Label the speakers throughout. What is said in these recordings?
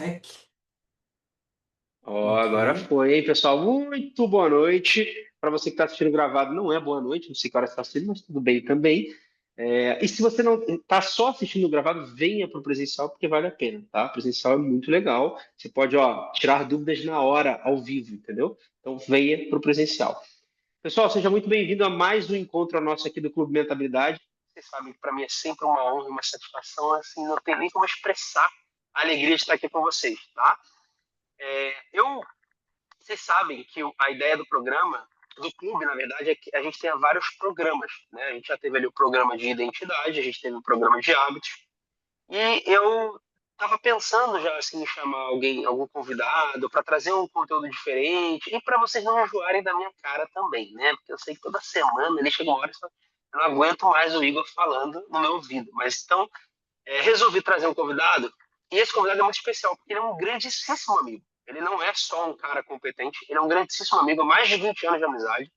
Speaker 1: REC.
Speaker 2: Ó, agora
Speaker 1: Ok.
Speaker 2: foi, hein, pessoal? Muito boa noite. Para você que está assistindo gravado, não é boa noite, não sei que hora você está assistindo, mas tudo bem também. E se você não está só assistindo gravado, venha para o presencial, porque vale a pena, tá? O presencial é muito legal. Você pode, ó, tirar dúvidas na hora, ao vivo, entendeu? Então, venha para o presencial. Pessoal, seja muito bem-vindo a mais um encontro nosso aqui do Clube Mentabilidade. Vocês sabem que para mim é sempre uma honra, uma satisfação, assim, não tem nem como expressar a alegria de estar aqui com vocês, tá? Vocês sabem que a ideia do programa, do clube, na verdade, é que a gente tenha vários programas, né? A gente já teve ali o programa de identidade, a gente teve o programa de hábitos, e eu estava pensando já assim, em chamar alguém, algum convidado, para trazer um conteúdo diferente e para vocês não enjoarem da minha cara também, né? Porque eu sei que toda semana ele chega uma hora e eu não aguento mais o Igor falando no meu ouvido. Mas então, resolvi trazer um convidado, e esse convidado é muito especial, porque ele é um grandíssimo amigo. Ele não é só um cara competente, ele é um grandíssimo amigo, há mais de 20 anos de amizade.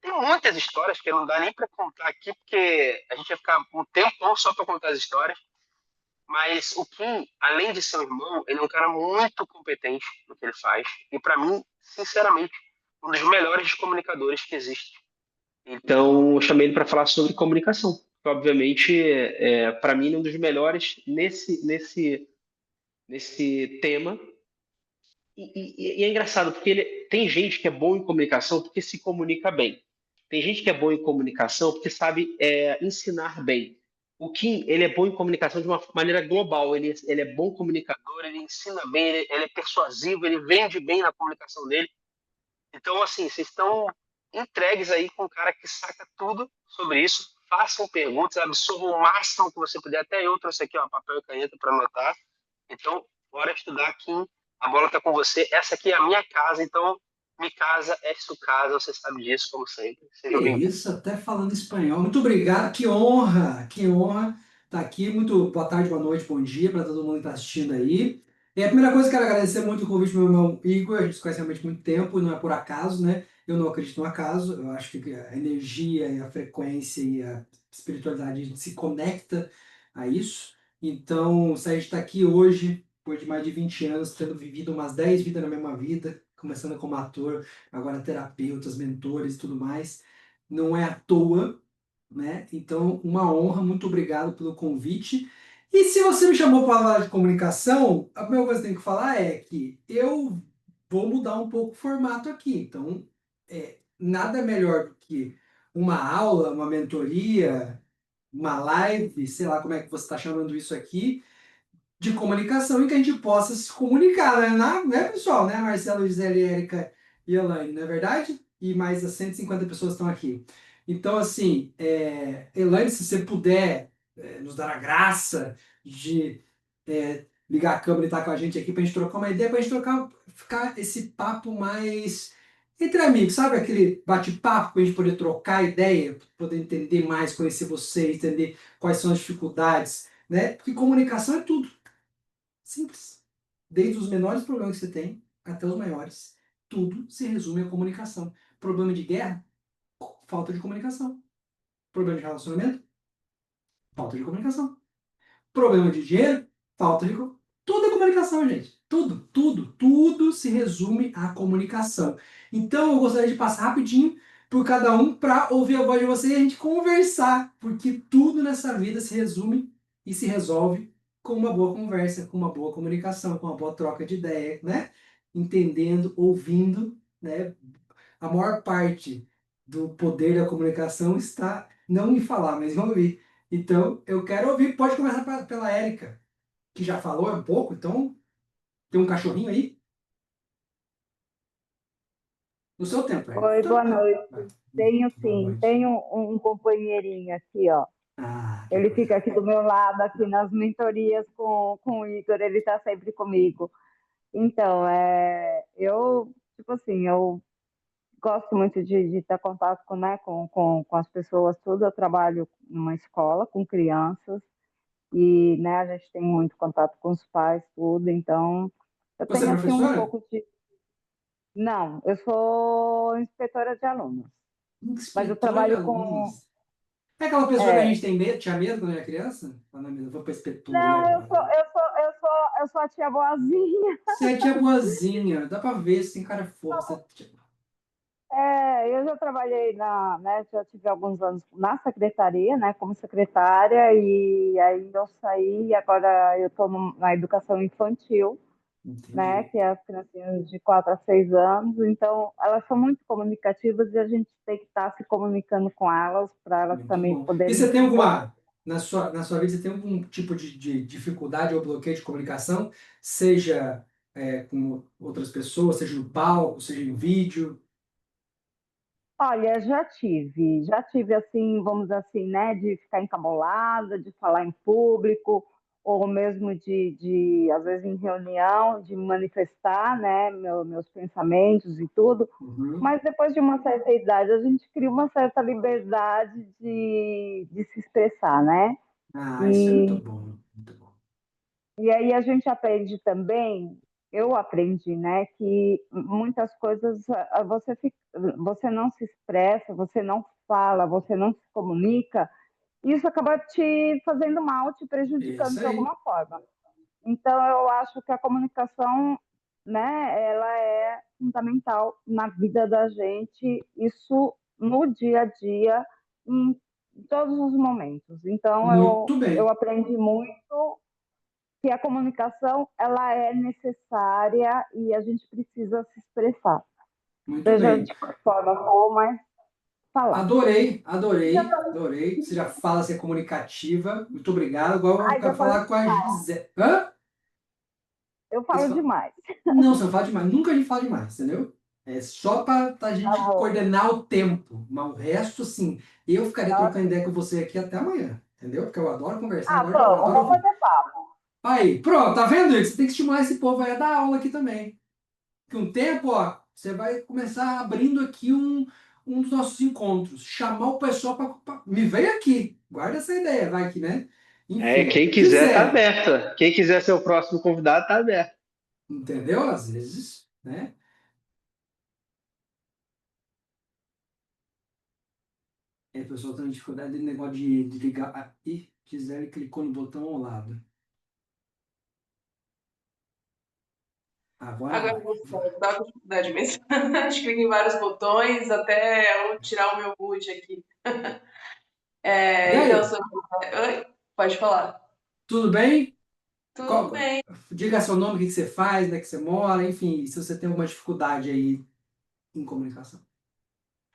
Speaker 2: Tem muitas histórias que não dá nem para contar aqui, porque a gente vai ficar um tempo só para contar as histórias. Mas o Kim, além de ser um irmão, ele é um cara muito competente no que ele faz. E para mim, sinceramente, um dos melhores comunicadores que existe. Então, eu chamei ele para falar sobre comunicação. Que, obviamente, para mim, ele é um dos melhores nesse tema. E é engraçado, porque tem gente que é bom em comunicação porque se comunica bem. Tem gente que é bom em comunicação porque sabe ensinar bem. O Kim, ele é bom em comunicação de uma maneira global. Ele é bom comunicador, ele ensina bem, ele é persuasivo, ele vende bem na comunicação dele. Então, assim, vocês estão entregues aí com um cara que saca tudo sobre isso. Façam perguntas, absorvam o máximo que você puder. Até eu trouxe aqui ó, papel e caneta para anotar. Então, bora estudar, Kim. A bola está com você. Essa aqui é a minha casa, então minha casa é sua casa. Você sabe disso, como sempre.
Speaker 1: Que
Speaker 2: Seja bem-vindo.
Speaker 1: isso, até falando espanhol. Muito obrigado, que honra estar aqui. Muito boa tarde, boa noite, bom dia para todo mundo que está assistindo aí. A primeira coisa, quero agradecer muito o convite do meu irmão Igor. A gente se conhece realmente há muito tempo, e não é por acaso, né? Eu não acredito no acaso. Eu acho que a energia e a frequência e a espiritualidade, a gente se conecta a isso. Então, se a gente está aqui hoje, depois de mais de 20 anos, tendo vivido umas 10 vidas na mesma vida, começando como ator, agora terapeutas, mentores e tudo mais, não é à toa, né? Então, uma honra, muito obrigado pelo convite. E se você me chamou para falar de comunicação, a primeira coisa que eu tenho que falar é que eu vou mudar um pouco o formato aqui. Então, nada melhor do que uma aula, uma mentoria, uma live, sei lá como é que você está chamando isso aqui, de comunicação em que a gente possa se comunicar, né, né pessoal? Né, Marcelo, Gisele, Érica e Elaine, não é verdade? E mais as 150 pessoas estão aqui. Então, assim, Elaine, se você puder nos dar a graça de ligar a câmera e estar com a gente aqui para a gente trocar uma ideia, para a gente trocar, ficar esse papo mais entre amigos, sabe? Aquele bate-papo para a gente poder trocar ideia, poder entender mais, conhecer você, entender quais são as dificuldades, né? Porque comunicação é tudo. Simples. Desde os menores problemas que você tem até os maiores. Tudo se resume à comunicação. Problema de guerra? Falta de comunicação. Problema de relacionamento? Falta de comunicação. Problema de dinheiro? Falta de. Tudo é comunicação, gente. Tudo, tudo, tudo se resume à comunicação. Então eu gostaria de passar rapidinho por cada um para ouvir a voz de você e a gente conversar, porque tudo nessa vida se resume e se resolve com uma boa conversa, com uma boa comunicação, com uma boa troca de ideia, né? Entendendo, ouvindo, né? A maior parte do poder da comunicação está não em falar, mas em ouvir. Então, eu quero ouvir. Pode começar pela Érica, que já falou um pouco, então tem um cachorrinho aí? No seu tempo, Érica.
Speaker 3: Oi, boa noite.
Speaker 1: Vai.
Speaker 3: Tenho
Speaker 1: Boa
Speaker 3: sim,
Speaker 1: noite.
Speaker 3: tenho um companheirinho aqui, ó.
Speaker 1: Ah, que
Speaker 3: Ele
Speaker 1: coisa.
Speaker 3: fica aqui do meu lado, aqui nas mentorias com o Igor, ele está sempre comigo. Então, eu, tipo assim, eu gosto muito de estar em contato com, né, com as pessoas, tudo. Eu trabalho numa escola com crianças e, né, a gente tem muito contato com os pais, tudo. Então, eu
Speaker 1: Você é
Speaker 3: tenho, assim, um
Speaker 1: professora?
Speaker 3: pouco de... Não, eu sou inspetora de alunos, mas eu
Speaker 1: Inspetora de
Speaker 3: trabalho com...
Speaker 1: alunos. É aquela pessoa que a
Speaker 3: É,
Speaker 1: gente tem medo, tinha medo quando era criança? Ah, não, eu vou para inspetora, e
Speaker 3: não,
Speaker 1: agora?
Speaker 3: eu sou a tia boazinha.
Speaker 1: Você é tia boazinha, dá pra ver, você tem cara fofa.
Speaker 3: Eu já trabalhei né, já tive alguns anos na secretaria, né, como secretária, e aí eu saí, e agora eu estou na educação infantil, né,
Speaker 1: Entendi.
Speaker 3: que é as criancinhas de 4 a 6 anos, então elas são muito comunicativas e a gente tem que estar se comunicando com elas para elas
Speaker 1: Muito
Speaker 3: também
Speaker 1: bom. E
Speaker 3: poderem
Speaker 1: você tem
Speaker 3: desenvolver.
Speaker 1: alguma, na sua vida, você tem algum tipo de dificuldade ou bloqueio de comunicação, seja com outras pessoas, seja no palco, seja em vídeo?
Speaker 3: Olha, já tive assim, vamos dizer assim, né, de ficar encabulada, de falar em público, ou mesmo às vezes em reunião, de manifestar, né, meus pensamentos e tudo.
Speaker 1: Uhum.
Speaker 3: Mas depois de uma certa idade, a gente cria uma certa liberdade de se expressar, né?
Speaker 1: Ah, isso é muito
Speaker 3: E
Speaker 1: bom, muito bom.
Speaker 3: e aí a gente aprende também, eu aprendi, né, que muitas coisas você não se expressa, você não fala, você não se comunica, e isso acaba te fazendo mal, te prejudicando
Speaker 1: Isso
Speaker 3: de
Speaker 1: aí,
Speaker 3: alguma forma. Então eu acho que a comunicação, né, ela é fundamental na vida da gente, isso no dia a dia, em todos os momentos. Então
Speaker 1: muito
Speaker 3: eu
Speaker 1: bem,
Speaker 3: aprendi muito que a comunicação ela é necessária e a gente precisa se expressar,
Speaker 1: muito
Speaker 3: seja
Speaker 1: bem.
Speaker 3: de que forma for, mas falar.
Speaker 1: Adorei,
Speaker 3: Já
Speaker 1: adorei,
Speaker 3: falei,
Speaker 1: adorei. Você já fala ser comunicativa. Muito obrigado. Agora eu
Speaker 3: ai,
Speaker 1: quero
Speaker 3: já falei,
Speaker 1: falar com a Gisele. Hã?
Speaker 3: eu
Speaker 1: Que você
Speaker 3: falo
Speaker 1: fala?
Speaker 3: demais.
Speaker 1: Não, você não fala demais. Nunca a gente fala demais, entendeu? É só para a
Speaker 3: Tá
Speaker 1: gente
Speaker 3: bom,
Speaker 1: coordenar o tempo. Mas o resto, assim, eu ficaria
Speaker 3: tá
Speaker 1: trocando
Speaker 3: ok.
Speaker 1: ideia com você aqui até amanhã, entendeu? Porque eu adoro conversar,
Speaker 3: Ah,
Speaker 1: eu adoro
Speaker 3: vamos
Speaker 1: ouvir.
Speaker 3: fazer papo.
Speaker 1: Aí, pronto, tá vendo isso? Você tem que estimular esse povo aí a dar aula aqui também. Que um tempo, ó, você vai começar abrindo aqui um dos nossos encontros. Chamar o pessoal para. Me vem aqui. Guarda essa ideia, vai que, né? Enfim.
Speaker 2: Quem quiser tá
Speaker 1: Gisele,
Speaker 2: aberto. Quem quiser ser o próximo convidado tá aberto.
Speaker 1: entendeu? Às vezes, né? A pessoa tem dificuldade de negócio de ligar. Ih, Gisele clicou no botão ao lado. Agora
Speaker 4: Agora
Speaker 1: vai.
Speaker 4: eu vou dar dificuldade mesmo. Acho que clico em vários botões até eu tirar o meu boot aqui.
Speaker 1: E
Speaker 4: Então,
Speaker 1: aí,
Speaker 4: sobre... Oi? Pode falar.
Speaker 1: tudo bem?
Speaker 4: Tudo bem.
Speaker 1: Diga seu nome, o que que você faz, onde é que você mora, enfim, se você tem alguma dificuldade aí em comunicação.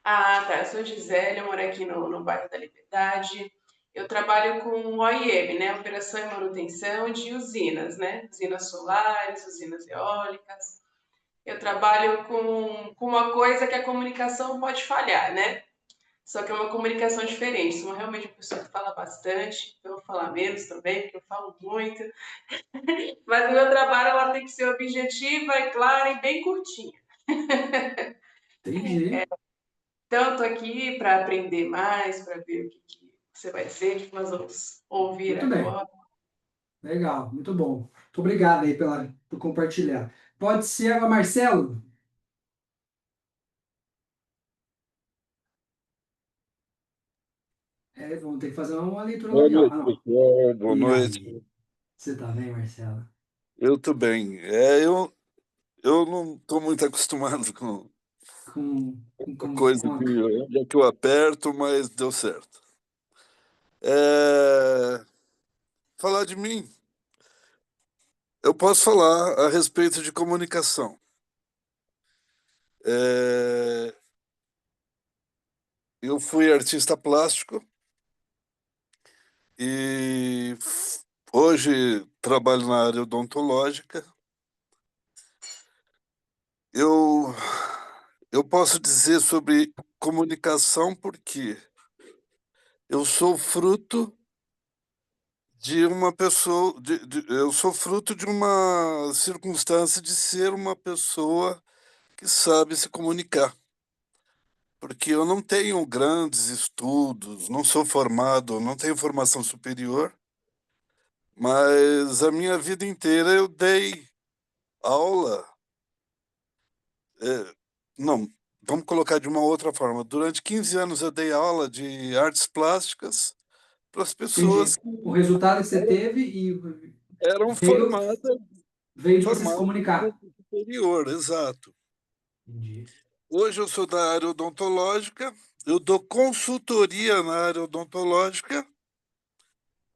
Speaker 4: Ah, tá. Eu sou Gisele, eu moro aqui no bairro da Liberdade. Eu trabalho com OIM, né? Operação e manutenção de usinas, né? Usinas solares, usinas eólicas. Eu trabalho com uma coisa que a comunicação pode falhar, né? Só que é uma comunicação diferente. Sou realmente uma pessoa que fala bastante, eu vou falar menos também, porque eu falo muito. Mas o meu trabalho ela tem que ser objetiva, e clara e bem curtinha.
Speaker 1: Entendi.
Speaker 4: Então, eu tô aqui para aprender mais, para ver o que você vai dizer, o que nós vamos ouvir
Speaker 1: Muito bem.
Speaker 4: agora.
Speaker 1: Legal, muito bom. Muito obrigado aí por compartilhar. Pode ser agora, Marcelo? Vamos ter que fazer uma leitura
Speaker 5: Boa
Speaker 1: labial.
Speaker 5: noite,
Speaker 1: Ah, não.
Speaker 5: pessoal. Boa
Speaker 1: E
Speaker 5: noite.
Speaker 1: aí? Você tá bem, Marcelo?
Speaker 5: Eu tô bem. Eu não estou muito acostumado com a coisa
Speaker 1: Com a...
Speaker 5: de onde é que eu aperto, mas deu certo. É, Falar de mim, eu posso falar a respeito de comunicação. É, Eu fui artista plástico e hoje trabalho na área odontológica. Eu, eu posso dizer sobre comunicação porque eu sou fruto de uma pessoa, eu sou fruto de uma circunstância de ser uma pessoa que sabe se comunicar, porque eu não tenho grandes estudos, não sou formado, não tenho formação superior, mas a minha vida inteira eu dei aula, não, vamos colocar de uma outra forma. Durante 15 anos eu dei aula de artes plásticas para as pessoas
Speaker 1: Entendi.
Speaker 5: que
Speaker 1: O resultado que você teve e...
Speaker 5: eram
Speaker 1: Veio, veio de você se
Speaker 5: formadas em
Speaker 1: comunicar.
Speaker 5: curso superior, exato.
Speaker 1: Entendi.
Speaker 5: Hoje eu sou da área odontológica, eu dou consultoria na área odontológica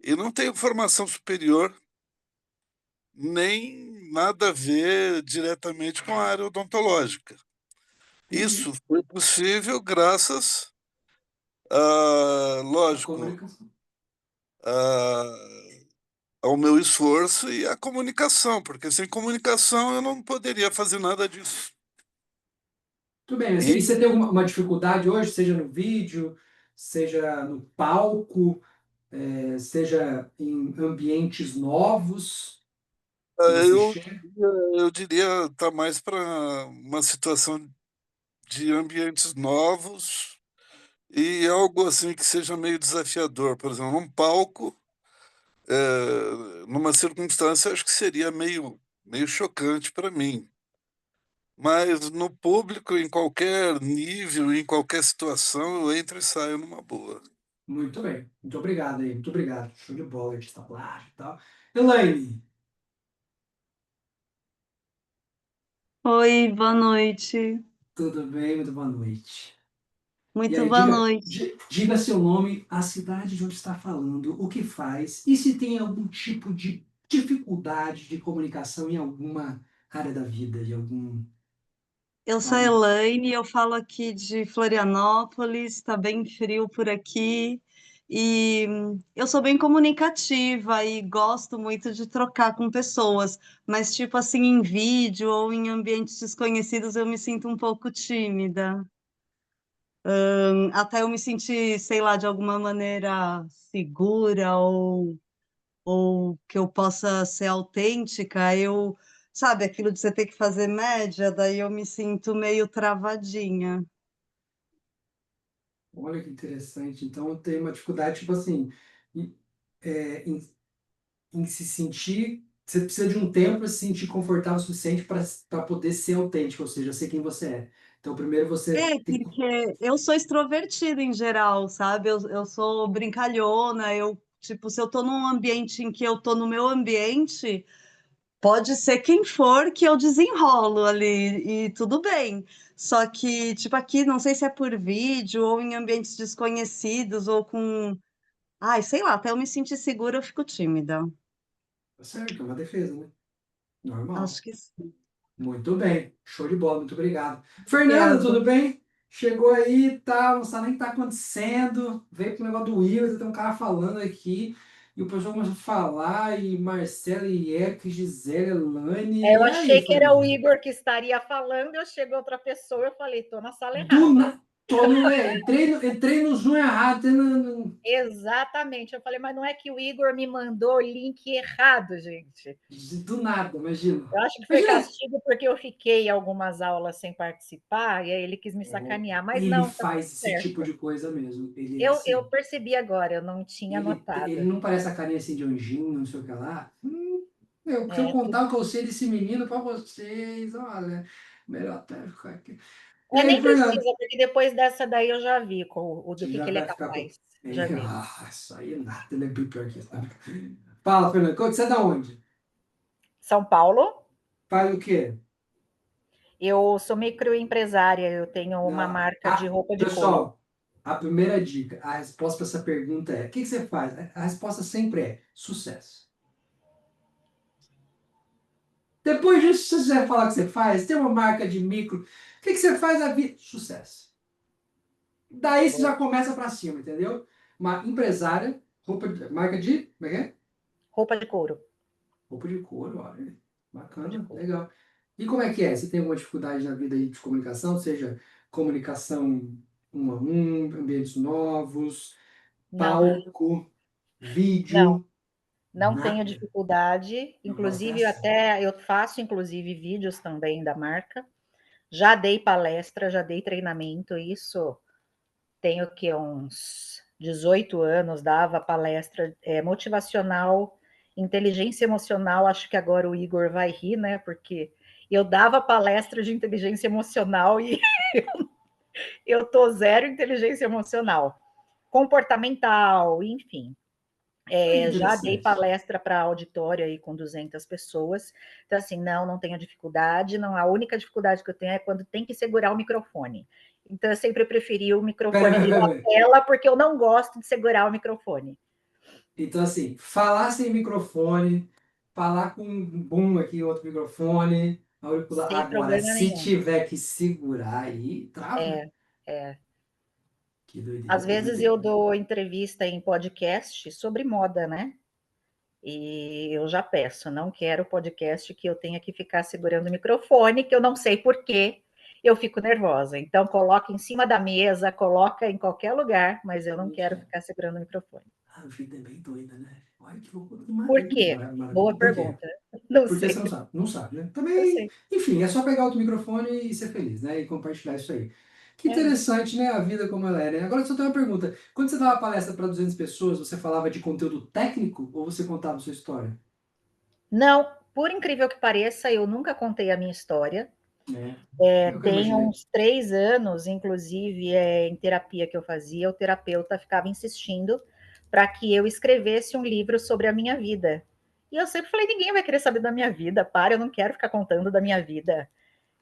Speaker 5: e não tenho formação superior, nem nada a ver diretamente com a área odontológica.
Speaker 1: Entendi.
Speaker 5: Isso foi possível graças
Speaker 1: A
Speaker 5: lógico,
Speaker 1: comunicação.
Speaker 5: a- ao meu esforço e à comunicação, porque sem comunicação eu não poderia fazer nada disso.
Speaker 1: Tudo bem, mas e
Speaker 5: E
Speaker 1: você tem alguma uma dificuldade hoje, seja no vídeo, seja no palco, seja em ambientes novos que você
Speaker 5: eu,
Speaker 1: chega?
Speaker 5: eu diria tá mais para uma situação de ambientes novos e algo assim que seja meio desafiador. Por exemplo, num palco, numa circunstância, acho que seria meio chocante para mim. Mas no público, em qualquer nível, em qualquer situação, eu entro e saio numa boa.
Speaker 1: Muito bem, muito obrigado aí, muito obrigado. Show de bola de tablagem e tal. Elaine,
Speaker 6: Oi, boa noite.
Speaker 1: tudo bem? Muito boa noite. E
Speaker 6: Muito
Speaker 1: aí,
Speaker 6: boa
Speaker 1: diga,
Speaker 6: noite.
Speaker 1: diga seu nome, a cidade de onde está falando, o que faz e se tem algum tipo de dificuldade de comunicação em alguma área da vida, de
Speaker 6: Eu sou a
Speaker 1: algum.
Speaker 6: Elaine, eu falo aqui de Florianópolis, está bem frio por aqui. E eu sou bem comunicativa e gosto muito de trocar com pessoas, mas tipo assim, em vídeo ou em ambientes desconhecidos eu me sinto um pouco tímida. Até eu me sentir, sei lá, de alguma maneira segura ou que eu possa ser autêntica, sabe, aquilo de você ter que fazer média, daí eu me sinto meio travadinha.
Speaker 1: Olha que interessante. Então, tem uma dificuldade, tipo assim, em, em se sentir. Você precisa de um tempo para se sentir confortável o suficiente para poder ser autêntico, ou seja, ser quem você é. Então, primeiro você
Speaker 6: É,
Speaker 1: tem que.
Speaker 6: porque eu sou extrovertida em geral, sabe? Eu sou brincalhona, tipo, se eu tô num ambiente em que eu tô no meu ambiente, pode ser quem for que eu desenrolo ali e tudo bem. Só que, tipo, aqui, não sei se é por vídeo ou em ambientes desconhecidos ou com. Ai, sei lá, até eu me sentir segura, eu fico tímida.
Speaker 1: Tá certo, é uma defesa, né? Normal.
Speaker 6: Acho que sim.
Speaker 1: Muito bem. Show de bola, muito obrigado. Fernanda,
Speaker 6: Obrigada.
Speaker 1: tudo bem? Chegou aí, tá, não sabe nem o que tá acontecendo. Veio com o negócio do Will, tem um cara falando aqui. E o pessoal começou a falar, e Marcela, e Erika, e Gisele, Elane.
Speaker 7: Eu
Speaker 1: E aí,
Speaker 7: achei que era o
Speaker 1: Fernanda?
Speaker 7: Igor que estaria falando, eu chegou outra pessoa, eu falei, estou na sala
Speaker 1: Do
Speaker 7: errada.
Speaker 1: na... Tô no... entrei no Zoom errado.
Speaker 7: Exatamente. Eu falei, mas não é que o Igor me mandou o link errado, gente.
Speaker 1: Do nada, imagina.
Speaker 7: Eu acho que foi
Speaker 1: Imagina.
Speaker 7: castigo porque eu fiquei algumas aulas sem participar e aí ele quis me sacanear. Mas
Speaker 1: Ele
Speaker 7: não, tá tudo
Speaker 1: faz esse tipo
Speaker 7: certo.
Speaker 1: de coisa mesmo. Ele é
Speaker 7: Eu
Speaker 1: assim.
Speaker 7: percebi agora, eu não tinha
Speaker 1: Ele
Speaker 7: notado.
Speaker 1: não parece a carinha assim de anjinho, não sei o que lá. Se eu
Speaker 7: É,
Speaker 1: contar o que eu sei desse menino pra vocês, olha, melhor até ficar aqui. E aí,
Speaker 7: nem
Speaker 1: Fernando?
Speaker 7: precisa, porque depois dessa daí eu já vi do
Speaker 1: Você
Speaker 7: que
Speaker 1: já
Speaker 7: ele é
Speaker 1: vai ficar com.
Speaker 7: capaz. Já vi.
Speaker 1: Isso aí é nada, ele é bem pior que isso. Fala, Fernando, você é da onde?
Speaker 7: São Paulo,
Speaker 1: Faz o quê?
Speaker 7: eu sou microempresária, eu tenho uma
Speaker 1: Não.
Speaker 7: marca de roupa de couro.
Speaker 1: Pessoal, a primeira dica, a resposta para essa pergunta é: o que você faz? A resposta sempre é sucesso. Depois disso, se você quiser falar o que você faz, tem uma marca de micro, o que você faz na vida? Sucesso. Daí você já começa para cima, entendeu? Uma empresária, marca de, como é que é?
Speaker 7: Roupa de couro.
Speaker 1: Roupa de couro, olha.
Speaker 7: Roupa de
Speaker 1: Bacana,
Speaker 7: couro.
Speaker 1: legal. E como é que é? Você tem alguma dificuldade na vida aí de comunicação, seja comunicação um a um, ambientes novos,
Speaker 7: Não,
Speaker 1: palco,
Speaker 7: não,
Speaker 1: vídeo,
Speaker 7: não tenho
Speaker 1: nada?
Speaker 7: dificuldade.
Speaker 1: Não gosta
Speaker 7: Inclusive,
Speaker 1: dessa?
Speaker 7: até eu faço inclusive vídeos também da marca. Já dei palestra, já dei treinamento, isso tenho que uns 18 anos, dava palestra motivacional, inteligência emocional. Acho que agora o Igor vai rir, né? Porque eu dava palestra de inteligência emocional e eu tô zero inteligência emocional, comportamental, enfim.
Speaker 1: Olha que
Speaker 7: Já dei
Speaker 1: interessante.
Speaker 7: palestra para auditório aí com 200 pessoas. Então, assim, não tenho dificuldade. Não, a única dificuldade que eu tenho é quando tem que segurar o microfone. Então, eu sempre preferi o
Speaker 1: Pera,
Speaker 7: microfone
Speaker 1: pera,
Speaker 7: de
Speaker 1: pera, pera.
Speaker 7: lapela, porque eu não gosto de segurar o microfone.
Speaker 1: Então, assim, falar sem microfone, falar com um boom aqui, outro microfone, auricular.
Speaker 7: Sem
Speaker 1: Agora,
Speaker 7: problema
Speaker 1: se
Speaker 7: nenhum.
Speaker 1: tiver que segurar aí, trava.
Speaker 7: É, é.
Speaker 1: Que doideira.
Speaker 7: Às vezes eu dou entrevista em podcast sobre moda, né? E eu já peço, não quero podcast que eu tenha que ficar segurando o microfone, que eu não sei por quê, eu fico nervosa. Então, coloca em cima da mesa, coloca em qualquer lugar, mas eu não quero ficar segurando o microfone.
Speaker 1: A vida é bem doida, né? Olha que loucura,
Speaker 7: Por quê? Boa
Speaker 1: maravilha. Por quê?
Speaker 7: pergunta. Não
Speaker 1: Porque você
Speaker 7: sei,
Speaker 1: não sabe. Não sabe, né?
Speaker 7: não
Speaker 1: Também,
Speaker 7: sei.
Speaker 1: enfim, é só pegar outro microfone e ser feliz, né? E compartilhar isso aí. Que
Speaker 7: É.
Speaker 1: interessante, né? A vida como ela é, né? Agora, só tenho uma pergunta. Quando você dava palestra para 200 pessoas, você falava de conteúdo técnico ou você contava a sua história?
Speaker 7: Não, por incrível que pareça, eu nunca contei a minha história.
Speaker 1: É o que eu
Speaker 7: Tem
Speaker 1: imaginei.
Speaker 7: uns 3 anos, inclusive, em terapia que eu fazia, o terapeuta ficava insistindo para que eu escrevesse um livro sobre a minha vida. E eu sempre falei, ninguém vai querer saber da minha vida, para, eu não quero ficar contando da minha vida.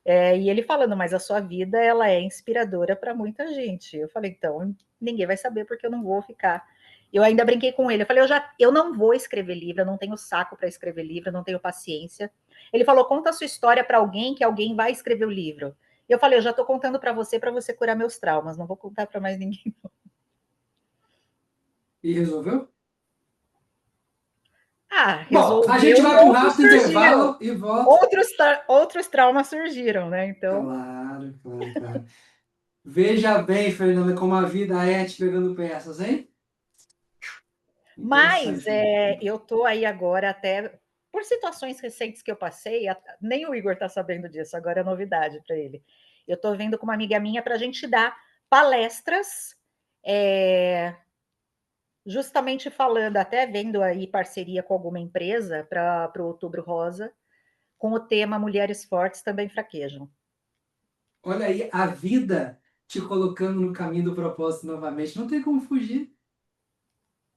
Speaker 7: E ele falando, mas a sua vida, ela é inspiradora para muita gente. Eu falei, então, ninguém vai saber porque eu não vou ficar. Eu ainda brinquei com ele, eu falei, eu não vou escrever livro, eu não tenho saco para escrever livro, eu não tenho paciência. Ele falou, conta a sua história para alguém que alguém vai escrever o livro. Eu falei, eu já estou contando para você curar meus traumas, não vou contar para mais ninguém.
Speaker 1: E resolveu? Bom, a gente
Speaker 7: Resolveu e
Speaker 1: vai para um
Speaker 7: outros
Speaker 1: rápido
Speaker 7: surgiram.
Speaker 1: intervalo e volta.
Speaker 7: Outros traumas surgiram, né? Então,
Speaker 1: Claro, claro, claro. Veja bem, Fernanda, como a vida é te pegando peças, hein?
Speaker 7: mas
Speaker 1: Interessante, né?
Speaker 7: eu estou aí agora até por situações recentes que eu passei, nem o Igor está sabendo disso, agora é novidade para ele. Eu estou vendo com uma amiga minha para a gente dar palestras, justamente falando, até vendo aí parceria com alguma empresa para o Outubro Rosa, com o tema Mulheres Fortes Também Fraquejam.
Speaker 1: Olha aí, a vida te colocando no caminho do propósito novamente. Não tem como fugir.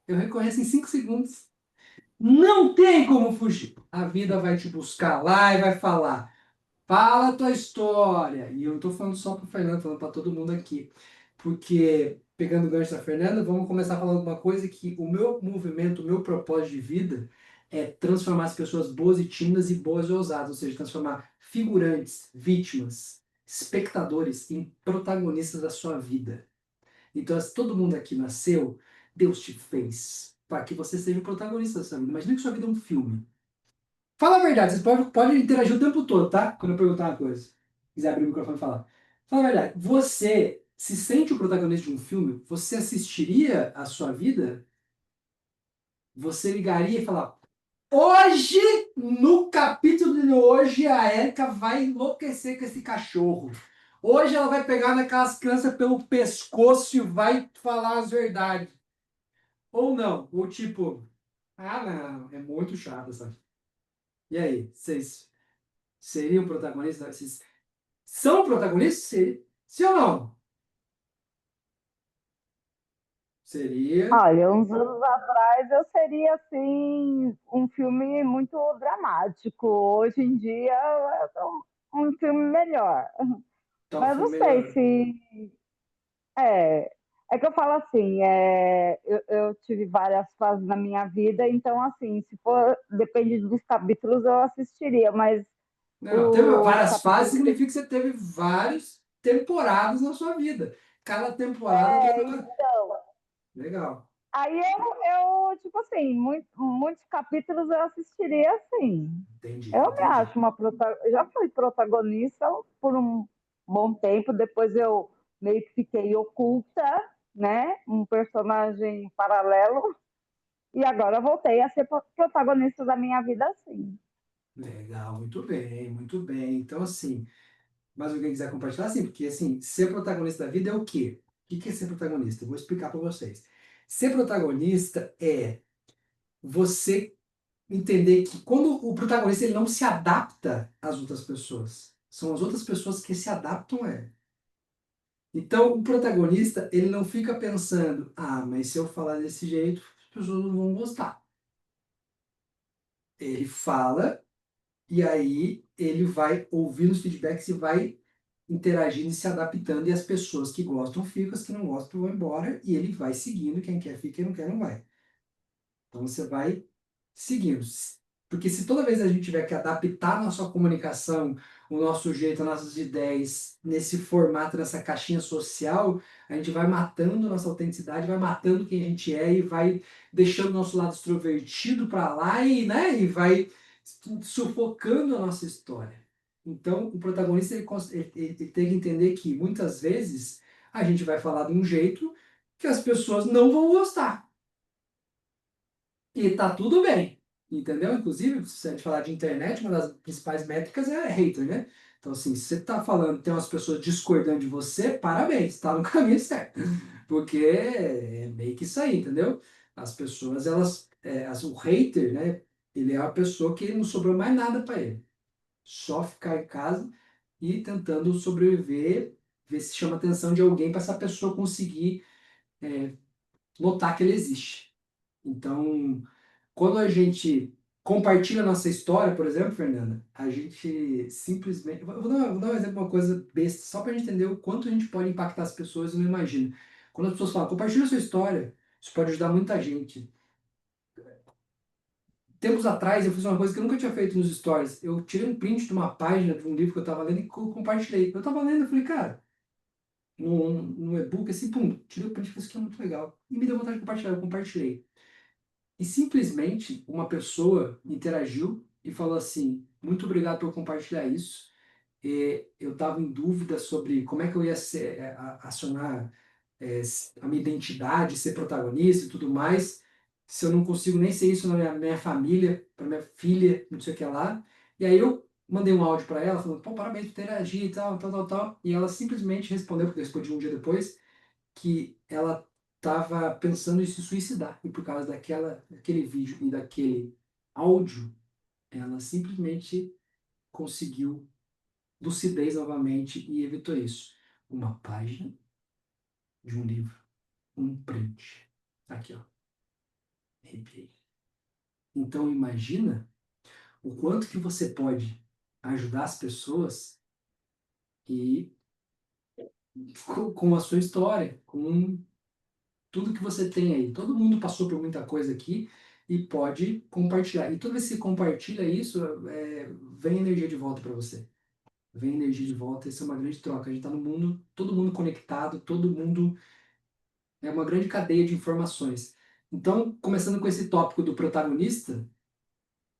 Speaker 1: Eu reconheço em 5 segundos. Não tem como fugir. A vida vai te buscar lá e vai falar. Fala a tua história. E eu não tô falando só pro Fernando, tô falando para todo mundo aqui. Porque, pegando o gancho da Fernanda, vamos começar falando uma coisa que o meu movimento, o meu propósito de vida é transformar as pessoas boas e tímidas e boas e ousadas. Ou seja, transformar figurantes, vítimas, espectadores em protagonistas da sua vida. Então, se todo mundo aqui nasceu, Deus te fez para que você seja o protagonista da sua vida. Imagina que sua vida é um filme. Fala a verdade, vocês podem interagir o tempo todo, tá? Quando eu perguntar uma coisa. Se quiser abrir o microfone e falar. Fala a verdade. Você se sente o protagonista de um filme? Você assistiria a sua vida? Você ligaria e falar: hoje, no capítulo de hoje, a Erika vai enlouquecer com esse cachorro. Hoje ela vai pegar naquelas crianças pelo pescoço e vai falar as verdades. Ou não. Ou tipo, ah, não, é muito chato, sabe? E aí, vocês seriam protagonistas? Vocês são protagonistas? Sim ou não? Seria.
Speaker 3: Olha, uns anos atrás eu seria assim um filme muito dramático. Hoje em dia é um filme melhor.
Speaker 1: Tá um
Speaker 3: Mas não
Speaker 1: filme
Speaker 3: sei
Speaker 1: melhor.
Speaker 3: se é que eu falo assim, eu tive várias fases na minha vida, então assim, se for, depende dos capítulos eu assistiria, mas
Speaker 1: Não, teve
Speaker 3: os
Speaker 1: várias fases
Speaker 3: capítulos
Speaker 1: significa que você teve várias temporadas na sua vida. Cada temporada teve uma.
Speaker 3: então,
Speaker 1: Legal.
Speaker 3: aí tipo assim, muitos capítulos eu assistiria assim.
Speaker 1: Entendi,
Speaker 3: Eu me
Speaker 1: entendi.
Speaker 3: acho eu já fui protagonista por um bom tempo, depois eu meio que fiquei oculta, né? Um personagem paralelo, e agora eu voltei a ser protagonista da minha vida, sim.
Speaker 1: Legal, muito bem, muito bem. Então, assim, mas alguém quiser compartilhar, sim, porque, assim, ser protagonista da vida é o quê? O que é ser protagonista? Eu vou explicar para vocês. Ser protagonista é você entender que quando o protagonista ele não se adapta às outras pessoas, são as outras pessoas que se adaptam a ele. Então, o protagonista, ele não fica pensando, ah, mas se eu falar desse jeito, as pessoas não vão gostar. Ele fala, e aí ele vai ouvindo os feedbacks e vai interagindo e se adaptando, e as pessoas que gostam ficam, as que não gostam vão embora, e ele vai seguindo, quem quer fica, quem não quer não vai. Então você vai seguindo. Porque se toda vez a gente tiver que adaptar a nossa comunicação, o nosso jeito, as nossas ideias, nesse formato, nessa caixinha social, a gente vai matando a nossa autenticidade, vai matando quem a gente é e vai deixando o nosso lado extrovertido para lá e, né, e vai sufocando a nossa história. Então, o protagonista ele tem que entender que muitas vezes a gente vai falar de um jeito que as pessoas não vão gostar. E tá tudo bem, entendeu? Inclusive, se a gente falar de internet, uma das principais métricas é hater, né? Então, assim, se você tá falando, tem umas pessoas discordando de você, parabéns, tá no caminho certo. Porque é meio que isso aí, entendeu? As pessoas, o hater, né? Ele é a pessoa que não sobrou mais nada para ele. Só ficar em casa e tentando sobreviver, ver se chama a atenção de alguém para essa pessoa conseguir notar que ele existe. Então, quando a gente compartilha a nossa história, por exemplo, Fernanda, a gente simplesmente. Vou dar um exemplo, uma coisa besta, só para a gente entender o quanto a gente pode impactar as pessoas, eu não imagino. Quando as pessoas falam, compartilha a sua história, isso pode ajudar muita gente. Tempos atrás, eu fiz uma coisa que eu nunca tinha feito nos stories. Eu tirei um print de uma página de um livro que eu estava lendo e compartilhei. Eu estava lendo e falei, cara, no e-book, assim, pum, tirei o print e falei, isso aqui é muito legal. E me deu vontade de compartilhar, eu compartilhei. E simplesmente uma pessoa interagiu e falou assim: muito obrigado por compartilhar isso. Eu estava em dúvida sobre como é que eu ia acionar a minha identidade, ser protagonista e tudo mais, se eu não consigo nem ser isso na minha família, para minha filha, não sei o que lá. E aí eu mandei um áudio para ela, falando: pô, parabéns por interagir e tal, tal, tal, tal. E ela simplesmente respondeu, porque eu respondi um dia depois, que ela estava pensando em se suicidar. E por causa daquele vídeo e daquele áudio, ela simplesmente conseguiu lucidez novamente e evitou isso. Uma página de um livro, um print. Aqui, ó. Arrepiei. Então imagina o quanto que você pode ajudar as pessoas e com a sua história, com tudo que você tem aí. Todo mundo passou por muita coisa aqui e pode compartilhar. E toda vez que você compartilha isso, vem energia de volta para você. Vem energia de volta, isso é uma grande troca. A gente está no mundo, todo mundo conectado, todo mundo é uma grande cadeia de informações. Então, começando com esse tópico do protagonista,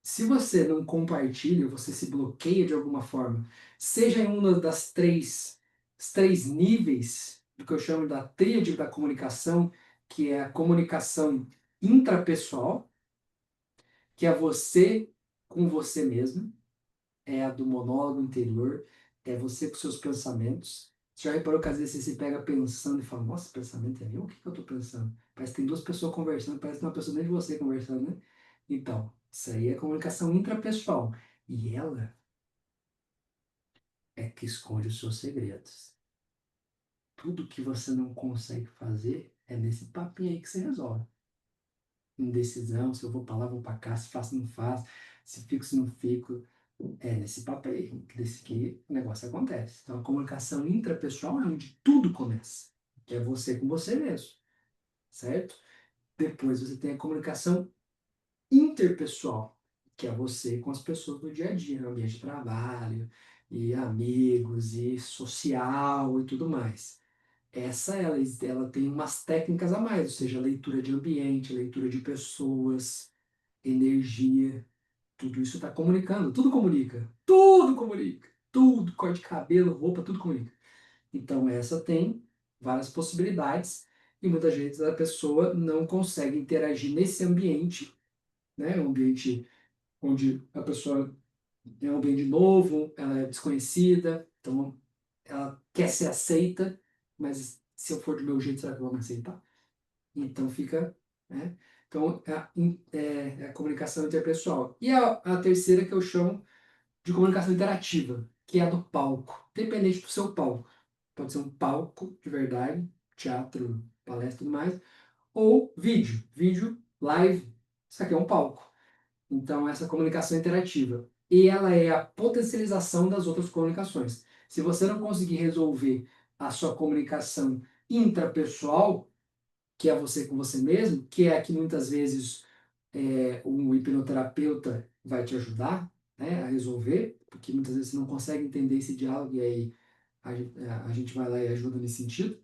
Speaker 1: se você não compartilha, você se bloqueia de alguma forma, seja em uma das os três níveis do que eu chamo da tríade da comunicação, que é a comunicação intrapessoal, que é você com você mesmo, é a do monólogo interior, é você com seus pensamentos. Você já reparou que às vezes você se pega pensando e fala, nossa, esse pensamento é meu? O que que eu estou pensando? Parece que tem duas pessoas conversando, parece que tem uma pessoa dentro de você conversando, né? Então, isso aí é comunicação intrapessoal. E ela é que esconde os seus segredos. Tudo que você não consegue fazer é nesse papinho aí que você resolve. Indecisão, se eu vou para lá, vou para cá, se faço, não faço, se fico, se não fico. É nesse papel aí, desse que o negócio acontece. Então, a comunicação intrapessoal é onde tudo começa, que é você com você mesmo, certo? Depois você tem a comunicação interpessoal, que é você com as pessoas do dia a dia, no ambiente de trabalho, e amigos, e social e tudo mais. Ela tem umas técnicas a mais, ou seja, leitura de ambiente, leitura de pessoas, energia. Tudo isso está comunicando, tudo comunica, tudo comunica, tudo, cor de cabelo, roupa, tudo comunica. Então essa tem várias possibilidades e muitas vezes a pessoa não consegue interagir nesse ambiente, né? Um ambiente onde a pessoa é um ambiente novo, ela é desconhecida, então ela quer ser aceita, mas se eu for do meu jeito, será que vão me aceitar? Então fica, né? Então é a comunicação interpessoal. E a terceira que eu chamo de comunicação interativa, que é a do palco, dependente do seu palco. Pode ser um palco de verdade, teatro, palestra e tudo mais, ou vídeo. Vídeo live, isso aqui é um palco. Então, essa comunicação interativa. E ela é a potencialização das outras comunicações. Se você não conseguir resolver a sua comunicação intrapessoal, que é você com você mesmo, que é a que muitas vezes um hipnoterapeuta vai te ajudar, né, a resolver, porque muitas vezes você não consegue entender esse diálogo e aí a gente vai lá e ajuda nesse sentido.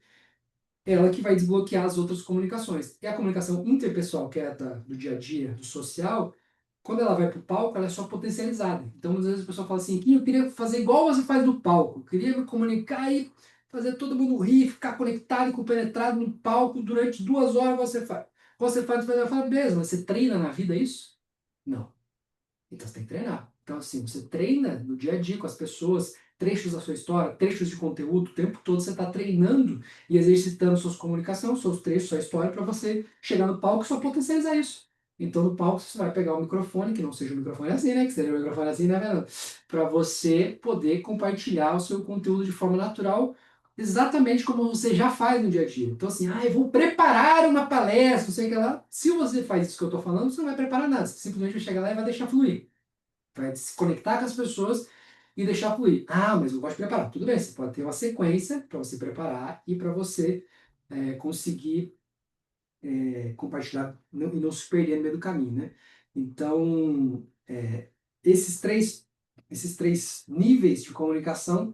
Speaker 1: Ela que vai desbloquear as outras comunicações. E a comunicação interpessoal, que é do dia a dia, do social, quando ela vai para o palco, ela é só potencializada. Então, às vezes a pessoa fala assim, "Ih, eu queria fazer igual você faz no palco, eu queria me comunicar e fazer todo mundo rir, ficar conectado e compenetrado no palco durante 2 horas você faz. Eu falo, beleza, mas você treina na vida isso? Não. Então você tem que treinar. Então, assim, você treina no dia a dia com as pessoas, trechos da sua história, trechos de conteúdo, o tempo todo você está treinando e exercitando suas comunicações, seus trechos, sua história, para você chegar no palco e só potencializar isso. Então, no palco, você vai pegar o microfone, que não seja um microfone assim, né? Que seja um microfone assim, né, Fernando? Para você poder compartilhar o seu conteúdo de forma natural, exatamente como você já faz no dia a dia. Então, assim, eu vou preparar uma palestra, não sei o que lá. Se você faz isso que eu estou falando, você não vai preparar nada. Você simplesmente vai chegar lá e vai deixar fluir. Vai se conectar com as pessoas e deixar fluir. Mas eu gosto de preparar. Tudo bem, você pode ter uma sequência para você preparar e para você conseguir compartilhar e não se perder no meio do caminho, né? Então, esses três níveis de comunicação,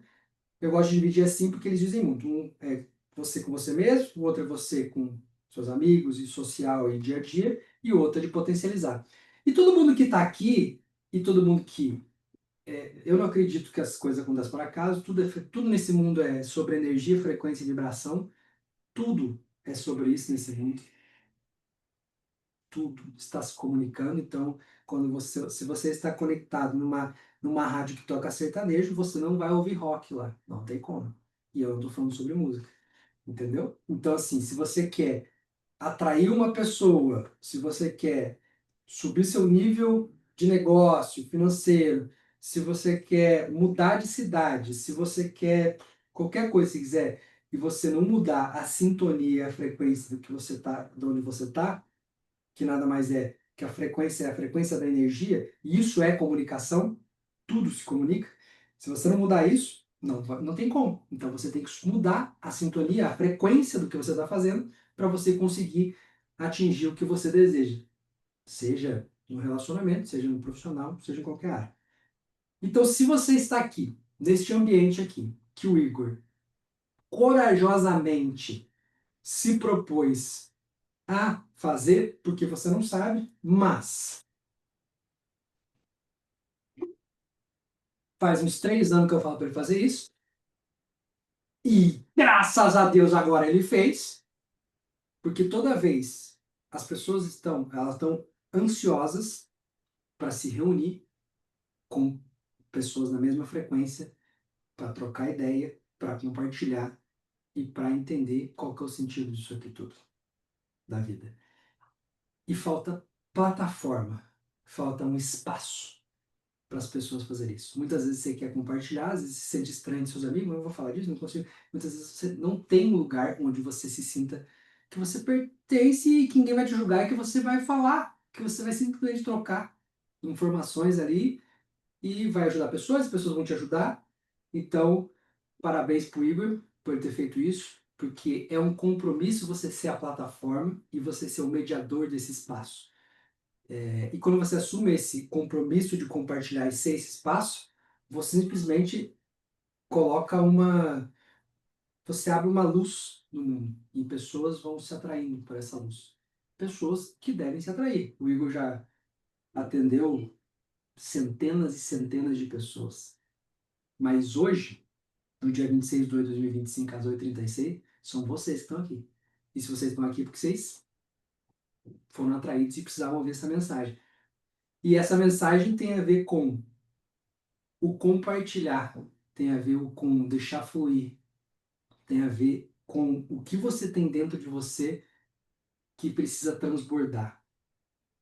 Speaker 1: eu gosto de dividir assim porque eles dizem muito. Um é você com você mesmo, o outro é você com seus amigos e social e dia a dia, e o outro é de potencializar. E todo mundo que está aqui, e todo mundo que eu não acredito que as coisas acontecem por acaso. Tudo nesse mundo é sobre energia, frequência e vibração. Tudo é sobre isso nesse mundo. Tudo está se comunicando. Então, se você está conectado numa rádio que toca sertanejo, você não vai ouvir rock lá. Não tem como. E eu não estou falando sobre música. Entendeu? Então, assim, se você quer atrair uma pessoa, se você quer subir seu nível de negócio financeiro, se você quer mudar de cidade, se você quer qualquer coisa que quiser e você não mudar a sintonia, a frequência do que você tá, de onde você tá, que nada mais é que a frequência é a frequência da energia, e isso é comunicação, tudo se comunica. Se você não mudar isso, não tem como. Então você tem que mudar a sintonia, a frequência do que você está fazendo para você conseguir atingir o que você deseja. Seja no relacionamento, seja no profissional, seja em qualquer área. Então, se você está aqui, neste ambiente aqui, que o Igor corajosamente se propôs a fazer, porque você não sabe, mas faz uns 3 anos que eu falo para ele fazer isso, e graças a Deus agora ele fez, porque toda vez elas estão ansiosas para se reunir com pessoas na mesma frequência, para trocar ideia, para compartilhar e para entender qual que é o sentido disso aqui tudo, da vida. E falta plataforma, falta um espaço para as pessoas fazerem isso. Muitas vezes você quer compartilhar, às vezes você se sente estranho de seus amigos, não vou falar disso, não consigo. Muitas vezes você não tem um lugar onde você se sinta que você pertence e que ninguém vai te julgar e que você vai falar, que você vai simplesmente trocar informações ali e vai ajudar pessoas, as pessoas vão te ajudar. Então, parabéns pro Igor por ter feito isso, porque é um compromisso você ser a plataforma e você ser o mediador desse espaço. E quando você assume esse compromisso de compartilhar e ser esse espaço, você simplesmente coloca uma. Você abre uma luz no mundo e pessoas vão se atraindo por essa luz. Pessoas que devem se atrair. O Igor já atendeu centenas e centenas de pessoas. Mas hoje, no dia 26 de 2 de 2025, às 8h36, são vocês que estão aqui. E se vocês estão aqui, é porque vocês foram atraídos e precisavam ouvir essa mensagem. E essa mensagem tem a ver com o compartilhar, tem a ver com deixar fluir, tem a ver com o que você tem dentro de você que precisa transbordar.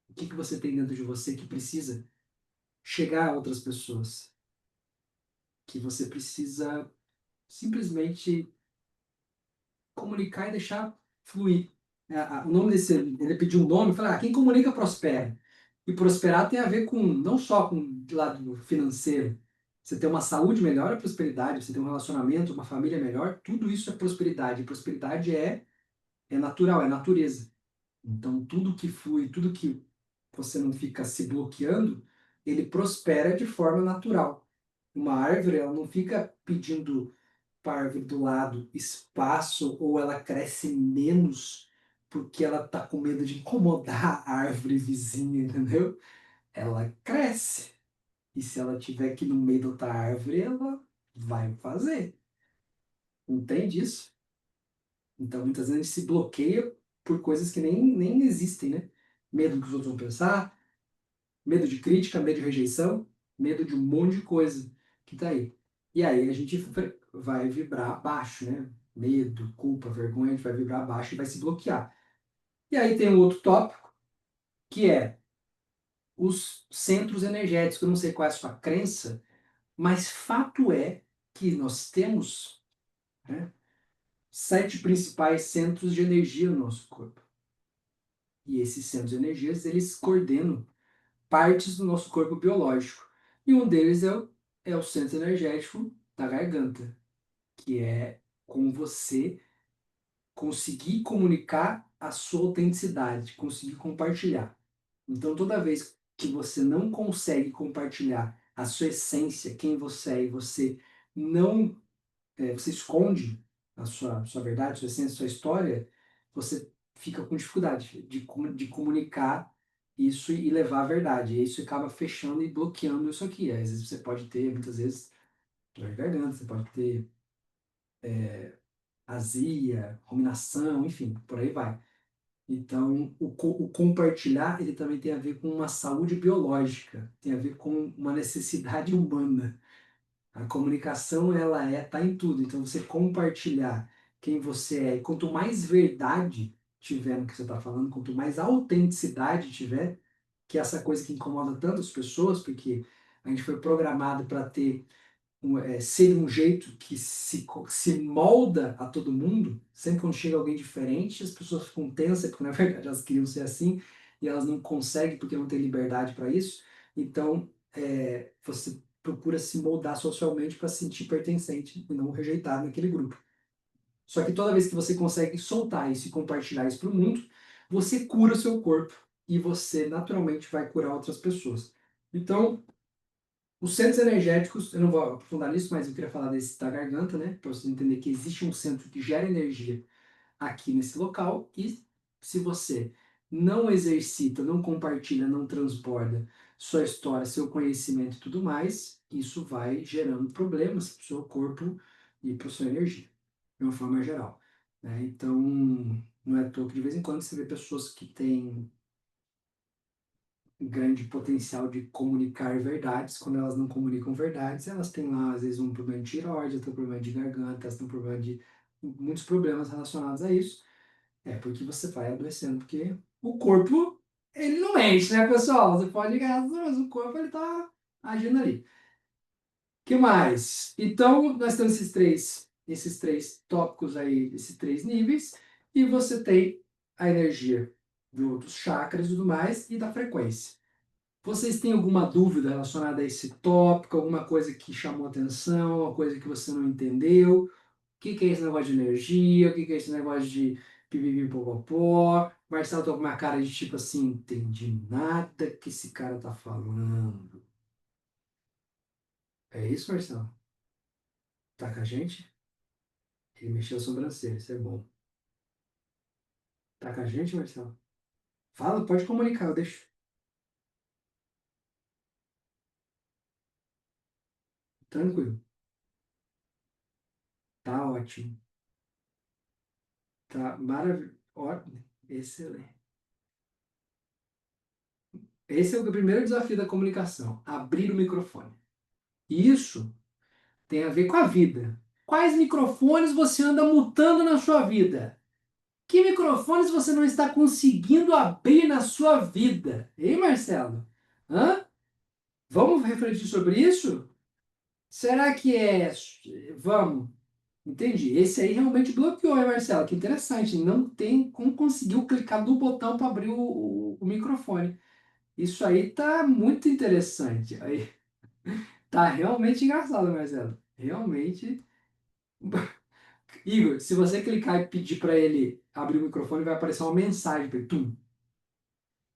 Speaker 1: O que você tem dentro de você que precisa chegar a outras pessoas. Que você precisa simplesmente comunicar e deixar fluir. O nome desse, ele pediu um nome, falou, quem comunica prospera. E prosperar tem a ver com, não só com o lado financeiro. Você ter uma saúde melhor é prosperidade, você ter um relacionamento, uma família melhor, tudo isso é prosperidade. E prosperidade é natural, é natureza. Então, tudo que flui, tudo que você não fica se bloqueando, ele prospera de forma natural. Uma árvore, ela não fica pedindo para a árvore do lado espaço ou ela cresce menos porque ela está com medo de incomodar a árvore vizinha, entendeu? Ela cresce. E se ela tiver aqui no meio da outra árvore, ela vai fazer. Entende isso? Então, muitas vezes a gente se bloqueia por coisas que nem existem, né? Medo do que os outros vão pensar, medo de crítica, medo de rejeição, medo de um monte de coisa que tá aí. E aí a gente vai vibrar baixo, né? Medo, culpa, vergonha, a gente vai vibrar baixo e vai se bloquear. E aí tem um outro tópico, que é os centros energéticos. Eu não sei qual é a sua crença, mas fato é que nós temos, né, 7 principais centros de energia no nosso corpo. E esses centros de energias, eles coordenam partes do nosso corpo biológico. E um deles é o centro energético da garganta, que é com você conseguir comunicar a sua autenticidade, conseguir compartilhar. Então, toda vez que você não consegue compartilhar a sua essência, quem você é, e você não, você esconde a sua verdade, sua essência, sua história, você fica com dificuldade de comunicar isso e levar a verdade. E isso acaba fechando e bloqueando isso aqui. Às vezes você pode ter, muitas vezes, dor de garganta, você pode ter azia, ruminação, enfim, por aí vai. Então, o compartilhar, ele também tem a ver com uma saúde biológica, tem a ver com uma necessidade humana. A comunicação, ela tá em tudo. Então, você compartilhar quem você é, e quanto mais verdade tiver no que você está falando, quanto mais autenticidade tiver, que é essa coisa que incomoda tantas pessoas, porque a gente foi programado para ter ser um jeito que se molda a todo mundo. Sempre quando chega alguém diferente, as pessoas ficam tensas, porque na verdade elas queriam ser assim e elas não conseguem porque não têm liberdade para isso. Então, você procura se moldar socialmente para se sentir pertencente e não rejeitado naquele grupo. Só que toda vez que você consegue soltar isso e compartilhar isso para o mundo, você cura o seu corpo e você naturalmente vai curar outras pessoas. Então, os centros energéticos, eu não vou aprofundar nisso, mas eu queria falar desse da garganta, né? Para você entender que existe um centro que gera energia aqui nesse local e se você não exercita, não compartilha, não transborda sua história, seu conhecimento e tudo mais, isso vai gerando problemas para o seu corpo e para a sua energia, de uma forma geral, né? Então, não é à toa que de vez em quando você vê pessoas que têm grande potencial de comunicar verdades. Quando elas não comunicam verdades, elas têm lá, às vezes, um problema de tireoide, outro problema de garganta, elas têm um problema de muitos problemas relacionados a isso. É porque você vai adoecendo, porque o corpo, ele não mente, né, pessoal? Você pode ligar, mas o corpo, ele tá agindo ali. Que mais? Então, nós temos esses três tópicos aí, esses 3 níveis, e você tem a energia dos chakras e tudo mais, e da frequência. Vocês têm alguma dúvida relacionada a esse tópico, alguma coisa que chamou atenção, alguma coisa que você não entendeu? O que é esse negócio de energia? O que é esse negócio de pipipipopopó? Marcelo tá com uma cara de tipo assim, entendi nada que esse cara tá falando. É isso, Marcelo? Tá com a gente? Ele mexeu a sobrancelha, isso é bom. Tá com a gente, Marcelo? Fala, pode comunicar, eu deixo. Tranquilo. Tá ótimo. Tá maravilhoso. Ótimo. Excelente. Esse é o primeiro desafio da comunicação, abrir o microfone. E isso tem a ver com a vida. Quais microfones você anda mutando na sua vida? Que microfones você não está conseguindo abrir na sua vida? Hein, Marcelo? Hã? Vamos refletir sobre isso? Será que é. Vamos. Entendi. Esse aí realmente bloqueou, hein, Marcelo? Que interessante. Não tem como conseguiu clicar no botão para abrir o microfone. Isso aí tá muito interessante. Aí tá realmente engraçado, Marcelo. Realmente. Igor, se você clicar e pedir para ele abrir o microfone, vai aparecer uma mensagem para ele. Tum,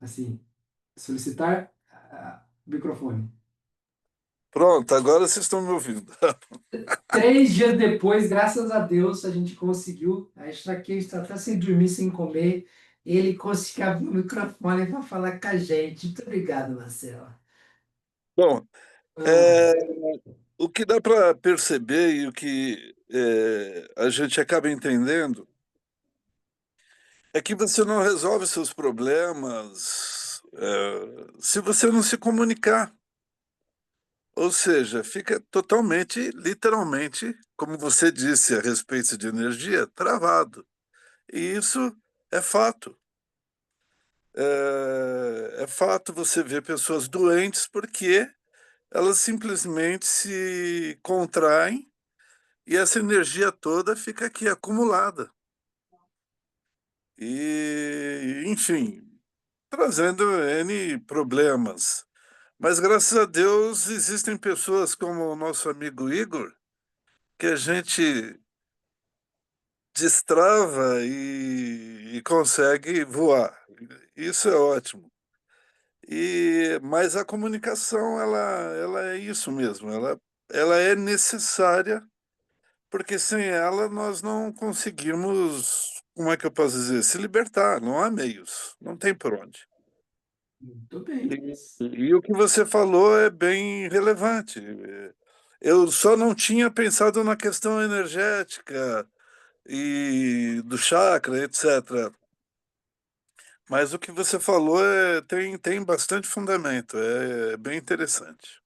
Speaker 1: assim, solicitar microfone.
Speaker 5: Pronto, agora vocês estão me ouvindo.
Speaker 1: 3 dias depois, graças a Deus, a gente conseguiu. A gente tá aqui, a gente tá até sem dormir, sem comer. Ele conseguiu abrir o microfone para falar com a gente. Muito obrigado, Marcelo.
Speaker 5: Bom,
Speaker 1: Ah,
Speaker 5: é, o que dá para perceber e o que a gente acaba entendendo é que você não resolve seus problemas se você não se comunicar. Ou seja, fica totalmente, literalmente, como você disse a respeito de energia, travado. E isso é fato. É fato você ver pessoas doentes porque elas simplesmente se contraem e essa energia toda fica aqui acumulada. E, enfim, trazendo N problemas. Mas graças a Deus existem pessoas como o nosso amigo Igor, que a gente destrava e consegue voar. Isso é ótimo. Mas a comunicação, ela é isso mesmo, ela é necessária, porque sem ela nós não conseguimos, como é que eu posso dizer, se libertar, não há meios, não tem por onde.
Speaker 1: muito bem.
Speaker 5: E o que você falou é bem relevante. Eu só não tinha pensado na questão energética e do chakra, etc. Mas o que você falou tem bastante fundamento, é bem interessante.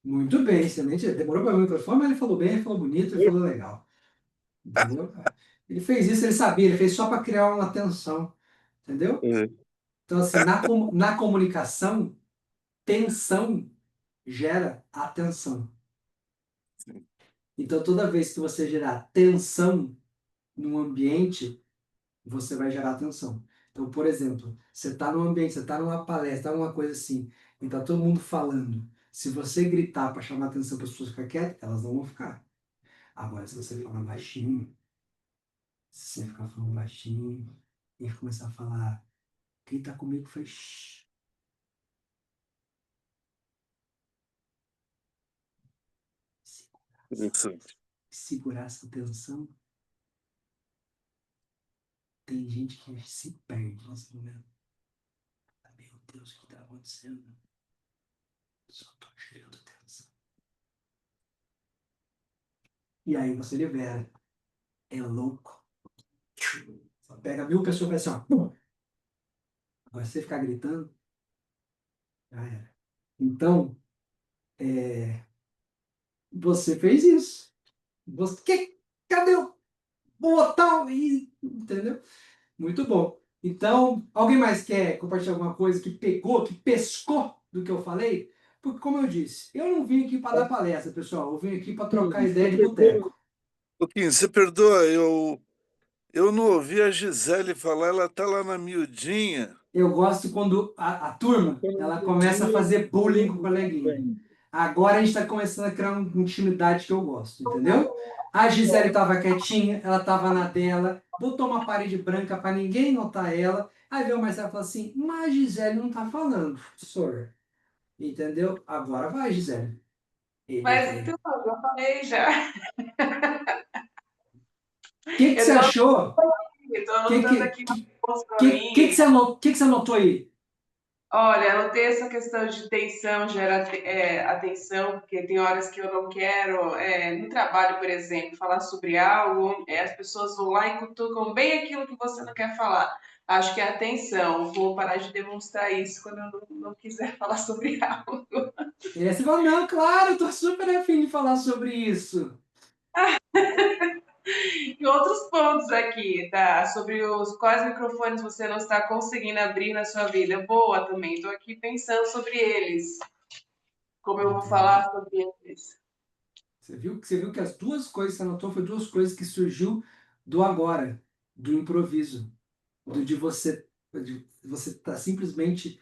Speaker 1: Muito bem, excelente. Demorou para abrir o microfone, mas ele falou bem, ele falou bonito, ele falou legal. Entendeu? Ele fez isso, ele sabia, ele fez só para criar uma tensão. Entendeu?
Speaker 5: É.
Speaker 1: Então, assim, na comunicação, tensão gera atenção. Então, toda vez que você gerar tensão num ambiente, você vai gerar atenção. Então, por exemplo, você está num ambiente, você está numa palestra, numa coisa assim, e está todo mundo falando. Se você gritar para chamar atenção para as pessoas ficarem quietas, elas não vão ficar. Agora, se você falar baixinho, se você ficar falando baixinho e começar a falar, quem está comigo foi shh,
Speaker 5: Interessante.
Speaker 1: segurar essa atenção. Tem gente que se perde nesse momento. Meu Deus, o que está acontecendo? Só estou gerando atenção. E aí você libera. É louco. Só pega 1.000 pessoas e faz assim, ó. Pum. Agora se você ficar gritando, já era. Então, você fez isso. Você, cadê o botão? Entendeu? Muito bom. Então, alguém mais quer compartilhar alguma coisa que pegou, que pescou do que eu falei? Porque, como eu disse, eu não vim aqui para dar palestra, pessoal. Eu vim aqui para trocar ideia de boteco.
Speaker 5: Pouquinho, você perdoa, eu não ouvi a Gisele falar, ela está lá na miudinha.
Speaker 1: Eu gosto quando a turma ela começa a fazer bullying com o coleguinha. Agora a gente está começando a criar uma intimidade que eu gosto, entendeu? A Gisele estava quietinha, ela estava na dela, botou uma parede branca para ninguém notar ela. Aí veio o Marcelo e falou assim: mas a Gisele não está falando, professor. Entendeu? Agora vai, Gisele.
Speaker 4: Mas
Speaker 1: O
Speaker 4: então, eu falei já.
Speaker 1: que
Speaker 4: Eu
Speaker 1: você achou? O
Speaker 4: estou
Speaker 1: que,
Speaker 4: anotando
Speaker 1: que,
Speaker 4: aqui
Speaker 1: que,
Speaker 4: pontos para
Speaker 1: que
Speaker 4: mim.
Speaker 1: você anotou, que você anotou aí?
Speaker 4: Olha, anotei essa questão de tensão, gera atenção, porque tem horas que eu não quero, no trabalho, por exemplo, falar sobre algo, as pessoas vão lá e cutucam bem aquilo que você não quer falar. Acho que é atenção. Vou parar de demonstrar isso quando eu não quiser falar sobre algo.
Speaker 1: E aí você falou: não, claro, eu tô super afim de falar sobre isso.
Speaker 4: E outros pontos aqui, tá? Sobre os quais microfones você não está conseguindo abrir na sua vida. Boa também, estou aqui pensando sobre eles. Como eu vou
Speaker 1: Entendi.
Speaker 4: falar sobre eles.
Speaker 1: Você viu que as duas coisas que você anotou foi duas coisas que surgiu do agora, do improviso, de você estar simplesmente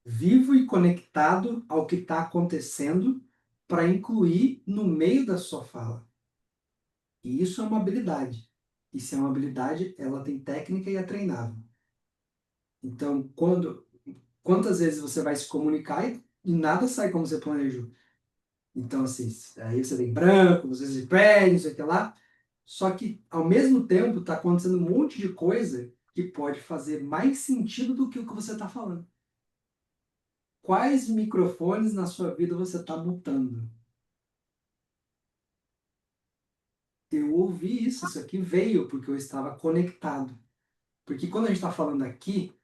Speaker 1: vivo e conectado ao que está acontecendo para incluir no meio da sua fala. E isso é uma habilidade. E se é uma habilidade, ela tem técnica e é treinável. Então, quantas vezes você vai se comunicar e nada sai como você planejou? Então, assim, aí você vem branco, às vezes perde, não sei o que lá. Só que, ao mesmo tempo, está acontecendo um monte de coisa que pode fazer mais sentido do que o que você está falando. Quais microfones na sua vida você está mutando? Eu ouvi isso aqui veio porque eu estava conectado. Porque quando a gente está falando aqui,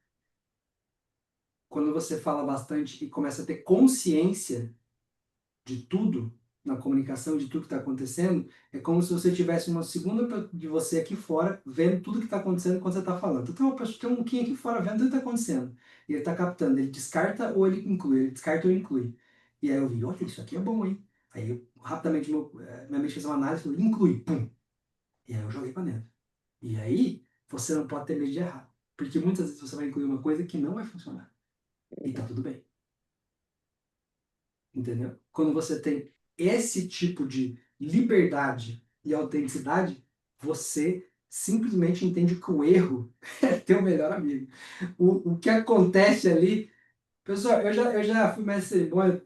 Speaker 1: quando você fala bastante e começa a ter consciência de tudo, na comunicação, de tudo que está acontecendo, é como se você tivesse uma segunda de você aqui fora, vendo tudo que está acontecendo quando você está falando. Então, tem uma pessoa, tem um Kim aqui fora vendo tudo que está acontecendo. E ele está captando, ele descarta ou ele inclui, ele descarta ou inclui. E aí eu vi, olha, isso aqui é bom, hein? Aí eu, rapidamente, minha mente fez uma análise, falou, inclui, pum. E aí eu joguei para dentro. E aí, você não pode ter medo de errar. Porque muitas vezes você vai incluir uma coisa que não vai funcionar. E tá tudo bem. Entendeu? Quando você tem esse tipo de liberdade e autenticidade, você simplesmente entende que o erro é teu melhor amigo. O que acontece ali. Pessoal, eu já fui mestre de cerimônia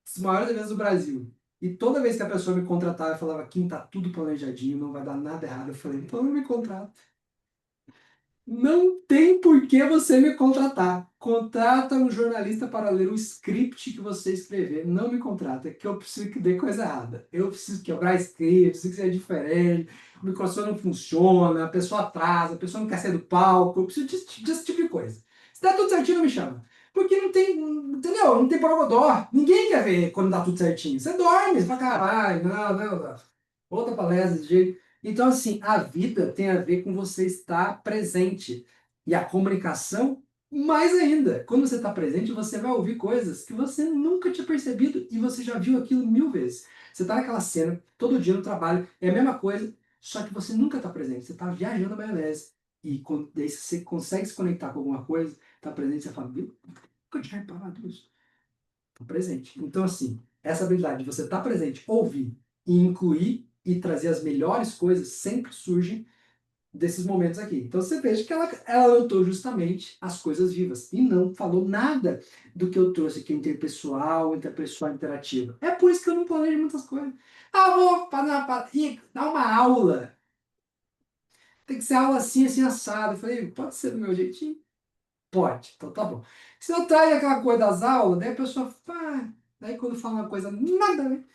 Speaker 1: as maiores vezes do Brasil. E toda vez que a pessoa me contratava, eu falava: Kim, tá tudo planejadinho, não vai dar nada errado. Eu falei: então não me contrata. Não tem por que você me contratar. Contrata um jornalista para ler o script que você escrever. Não me contrata, que eu preciso que dê coisa errada. Eu preciso quebrar script, preciso que seja diferente. O microfone não funciona, a pessoa atrasa, a pessoa não quer sair do palco. Eu preciso desse tipo de coisa. Se der tudo certinho, não me chama. Porque não tem, entendeu? Não tem progodó. Ninguém quer ver quando dá tudo certinho. Você dorme, você fala: caralho, não. Outra palestra desse jeito. Então, assim, a vida tem a ver com você estar presente. E a comunicação, mais ainda. Quando você está presente, você vai ouvir coisas que você nunca tinha percebido e você já viu aquilo 1000 vezes. Você está naquela cena, todo dia no trabalho, é a mesma coisa, só que você nunca está presente. Você está viajando na maionese. E daí você consegue se conectar com alguma coisa, está presente, você fala: viu? Nunca tinha reparado isso. Estou presente. Então, assim, essa habilidade de você estar presente, ouvir e incluir e trazer as melhores coisas sempre surge desses momentos aqui. Então você veja que ela notou justamente as coisas vivas e não falou nada do que eu trouxe aqui interpessoal, interpessoal interativa. É por isso que eu não planejo muitas coisas. Ah, vou dar uma aula. Tem que ser aula assim, assim, assado. Eu falei: pode ser do meu jeitinho? Pode, então tá bom. Se eu traio aquela coisa das aulas, daí a pessoa, daí quando fala uma coisa nada a ver,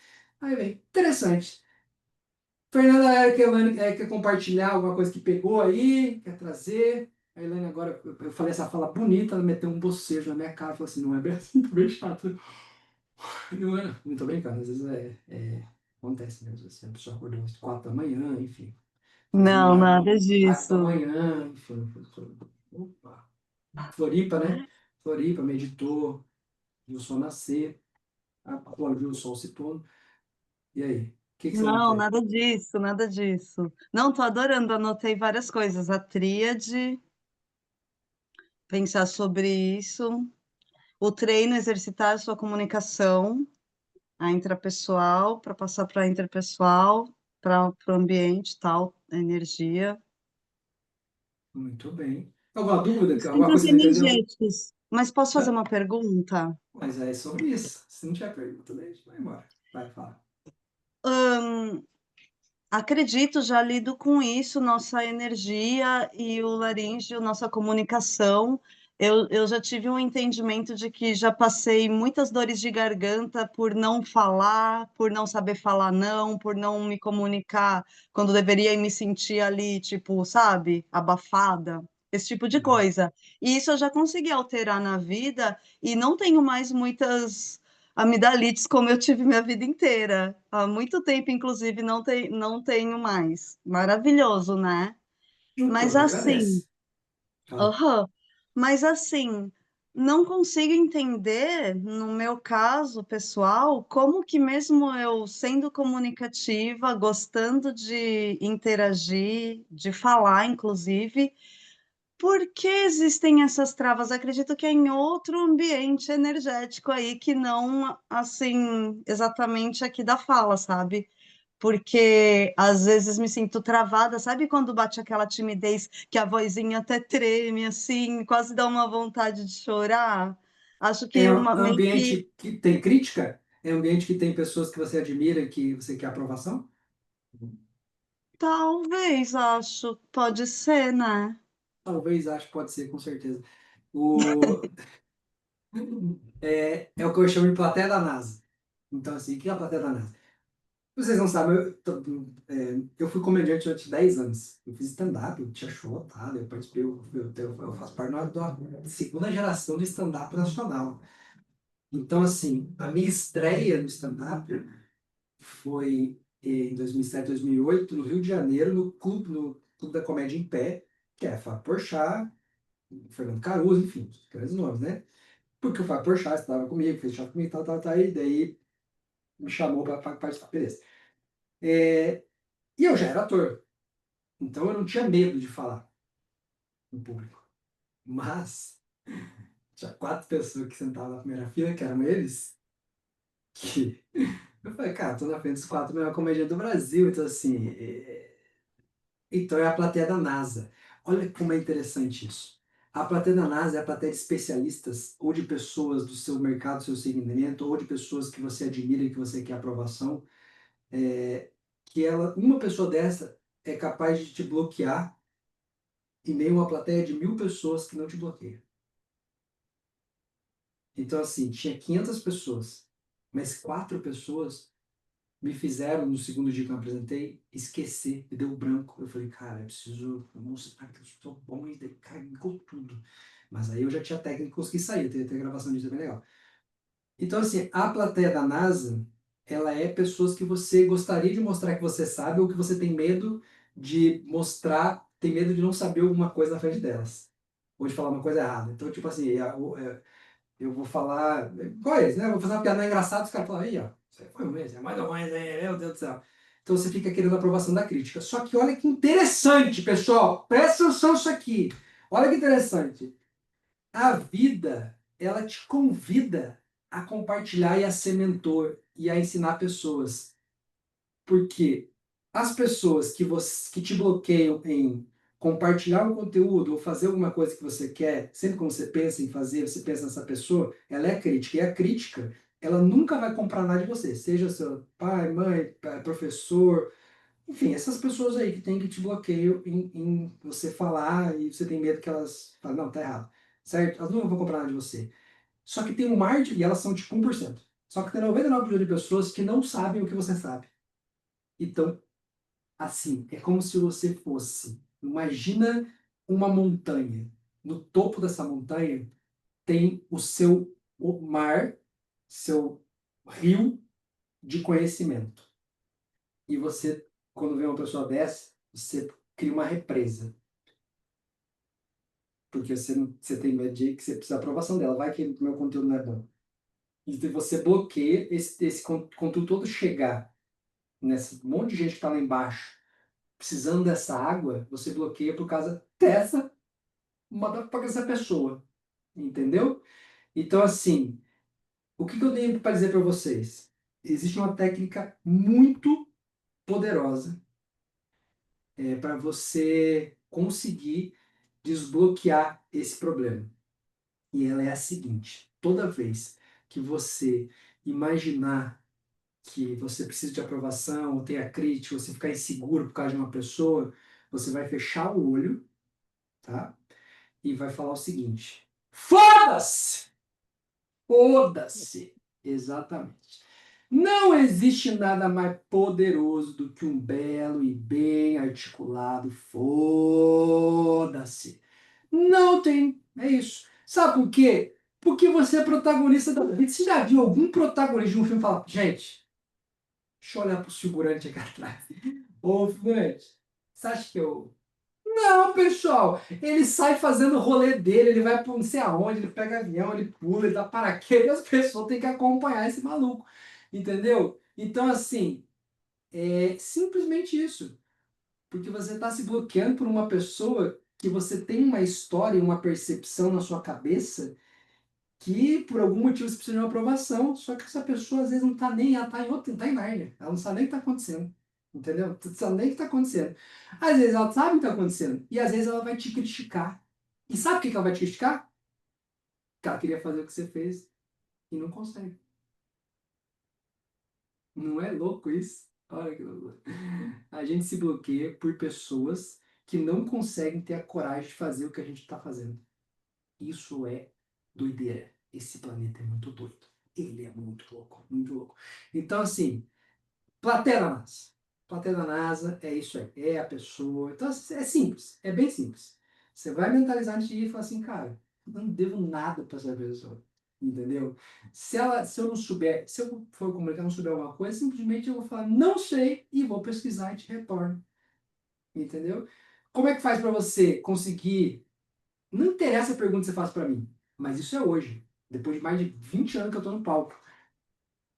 Speaker 1: aí vem, interessante. Fernanda era que a Elaine quer compartilhar alguma coisa que pegou aí, quer trazer. A Elaine agora, eu falei essa fala bonita, ela meteu um bocejo na minha cara, falou assim: não é bem assim, tô bem chato. Não é, não tô brincando, às vezes acontece mesmo, assim, a pessoa acordou às 4 da manhã, enfim, fazendo um
Speaker 6: Não,
Speaker 1: barulho,
Speaker 6: nada
Speaker 1: 4 da
Speaker 6: disso.
Speaker 1: manhã, enfim, opa. Floripa, né? Floripa, meditou, viu o sol nascer, aplaudiu o sol se pondo. E aí? O que que você
Speaker 6: Não,
Speaker 1: notou aí?
Speaker 6: nada disso, nada disso. Não, tô adorando, anotei várias coisas. A tríade, pensar sobre isso. O treino, exercitar a sua comunicação, a intrapessoal, para passar para a interpessoal, para o ambiente, tal, a energia.
Speaker 1: Muito bem. Alguma dúvida?
Speaker 6: Os
Speaker 1: Alguma
Speaker 6: centros
Speaker 1: coisa que você não entendeu?
Speaker 6: energéticos. Mas posso fazer
Speaker 1: Hã?
Speaker 6: uma pergunta?
Speaker 1: Mas é sobre isso. Se não tiver pergunta, daí a gente vai embora. Vai, fala.
Speaker 6: Acredito, já lido com isso, nossa energia e o laríngeo, nossa comunicação. Eu já tive um entendimento de que já passei muitas dores de garganta por não falar, por não saber falar não, por não me comunicar quando deveria e me sentir ali, tipo, sabe, abafada, esse tipo de
Speaker 1: Uhum.
Speaker 6: coisa. E isso eu já consegui alterar na vida e não tenho mais muitas amidalites como eu tive minha vida inteira. Há muito tempo, inclusive, não tenho mais. Maravilhoso, né?
Speaker 1: Juntou,
Speaker 6: Mas
Speaker 1: eu
Speaker 6: assim,
Speaker 1: agradece. Fala.
Speaker 6: aham, mas assim, não consigo entender, no meu caso pessoal, como que mesmo eu sendo comunicativa, gostando de interagir, de falar, inclusive, por que existem essas travas? Acredito que é em outro ambiente energético aí que não, assim, exatamente aqui da fala, sabe? Porque às vezes me sinto travada, sabe quando bate aquela timidez que a vozinha até treme, assim, quase dá uma vontade de chorar? Acho
Speaker 1: É
Speaker 6: que
Speaker 1: um
Speaker 6: uma meio que
Speaker 1: ambiente que tem crítica? É um ambiente que tem pessoas que você admira e que você quer aprovação?
Speaker 6: talvez, acho, pode ser, né?
Speaker 1: Talvez, acho que pode ser, com certeza. O, é o que eu chamo de plateia da NASA. Então, assim, o que é a plateia da NASA? Vocês não sabem, eu fui comediante durante 10 anos. Eu fiz stand-up, eu tinha show lotado, eu participei, eu faço parte da segunda geração do stand-up nacional. Então, assim, a minha estreia no stand-up foi em 2007, 2008, no Rio de Janeiro, no Clube da Comédia em Pé, que é Fábio Porchat, Fernando Caruso, enfim, os grandes nomes, né? Porque o Fábio Porchat estava comigo, fez teatro comigo, tal, e daí me chamou para participar, beleza. E eu já era ator, então eu não tinha medo de falar em público. Mas tinha 4 pessoas que sentavam na primeira fila, que eram eles, que eu falei, cara, tô na frente dos 4 melhores comediantes do Brasil, então assim, então é a plateia da NASA. Olha como é interessante isso. A plateia da NASA é a plateia de especialistas ou de pessoas do seu mercado, do seu segmento, ou de pessoas que você admira e que você quer aprovação, uma pessoa dessa é capaz de te bloquear em meio a uma plateia de 1.000 pessoas que não te bloqueiam. Então, assim, tinha 500 pessoas, mas 4 pessoas me fizeram, no segundo dia que eu apresentei, esquecer, me deu branco. Eu falei, cara, eu preciso mostrar que eu sou bom, e daí cagou tudo. Mas aí eu já tinha técnica e consegui sair, ter gravação disso é bem legal. Então, assim, a plateia da NASA, ela é pessoas que você gostaria de mostrar que você sabe ou que você tem medo de mostrar, tem medo de não saber alguma coisa na frente delas. Ou de falar uma coisa errada. Então, tipo assim, eu vou falar, igual eles, né? Eu vou fazer uma piada engraçada, os caras falam, aí, ó, isso aí foi mesmo, é mais ou menos, meu Deus do céu. Então você fica querendo a aprovação da crítica. Só que olha que interessante, pessoal, presta atenção nisso aqui. Olha que interessante. A vida, ela te convida a compartilhar e a ser mentor e a ensinar pessoas. Porque as pessoas que te bloqueiam em compartilhar um conteúdo ou fazer alguma coisa que você quer, sempre quando você pensa em fazer, você pensa nessa pessoa, ela é crítica. E a crítica, ela nunca vai comprar nada de você. Seja seu pai, mãe, professor, enfim, essas pessoas aí que tem que te bloqueiam em você falar e você tem medo que elas falem, não, tá errado. Certo? Elas não vão comprar nada de você. Só que tem um mar de, e elas são tipo 1%. Só que tem 99% de pessoas que não sabem o que você sabe. Então, assim, é como se você fosse. Imagina uma montanha. No topo dessa montanha tem o mar, seu rio de conhecimento. E você, quando vê uma pessoa dessa, você cria uma represa. Porque você tem medo de que você precisa da aprovação dela. Vai que o meu conteúdo não é bom. E você bloqueia esse conteúdo todo chegar nesse monte de gente que está lá embaixo precisando dessa água, você bloqueia por causa por causa dessa pessoa, entendeu? Então, assim, o que eu tenho para dizer para vocês? Existe uma técnica muito poderosa para você conseguir desbloquear esse problema. E ela é a seguinte: toda vez que você imaginar que você precisa de aprovação, ou tenha crítica, ou você ficar inseguro por causa de uma pessoa, você vai fechar o olho, tá? E vai falar o seguinte: foda-se! Foda-se! Exatamente. Não existe nada mais poderoso do que um belo e bem articulado foda-se. Não tem. É isso. Sabe por quê? Porque você é protagonista da vida. Você já viu algum protagonista de um filme falar, gente, deixa eu olhar pro figurante aqui atrás. Ô, figurante, você acha que eu Não, pessoal, ele sai fazendo o rolê dele, ele vai pra não sei aonde, ele pega avião, ele pula, ele dá paraquedas, as pessoas têm que acompanhar esse maluco, entendeu? Então, assim, é simplesmente isso, porque você está se bloqueando por uma pessoa que você tem uma história, uma percepção na sua cabeça que por algum motivo você precisa de uma aprovação, só que essa pessoa às vezes não tá nem, ela tá em outra, tá em Nárnia, ela não sabe nem o que tá acontecendo, entendeu? Não sabe nem o que tá acontecendo. Às vezes ela sabe o que tá acontecendo, e às vezes ela vai te criticar. E sabe por que que ela vai te criticar? Porque ela queria fazer o que você fez e não consegue. Não é louco isso? Olha que loucura. A gente se bloqueia por pessoas que não conseguem ter a coragem de fazer o que a gente está fazendo. Isso é doideira. Esse planeta é muito doido. Ele é muito louco, muito louco. Então, assim, plateia da NASA. Plateia da NASA é isso aí. É a pessoa. Então, assim, é simples. É bem simples. Você vai mentalizar antes de ir e falar assim, cara, eu não devo nada para essa pessoa. Entendeu? Se eu não souber, se eu for comunicar e não souber alguma coisa, simplesmente eu vou falar, não sei, e vou pesquisar e te retorno. Entendeu? Como é que faz para você conseguir. Não interessa a pergunta que você faz para mim, mas isso é hoje, depois de mais de 20 anos que eu estou no palco.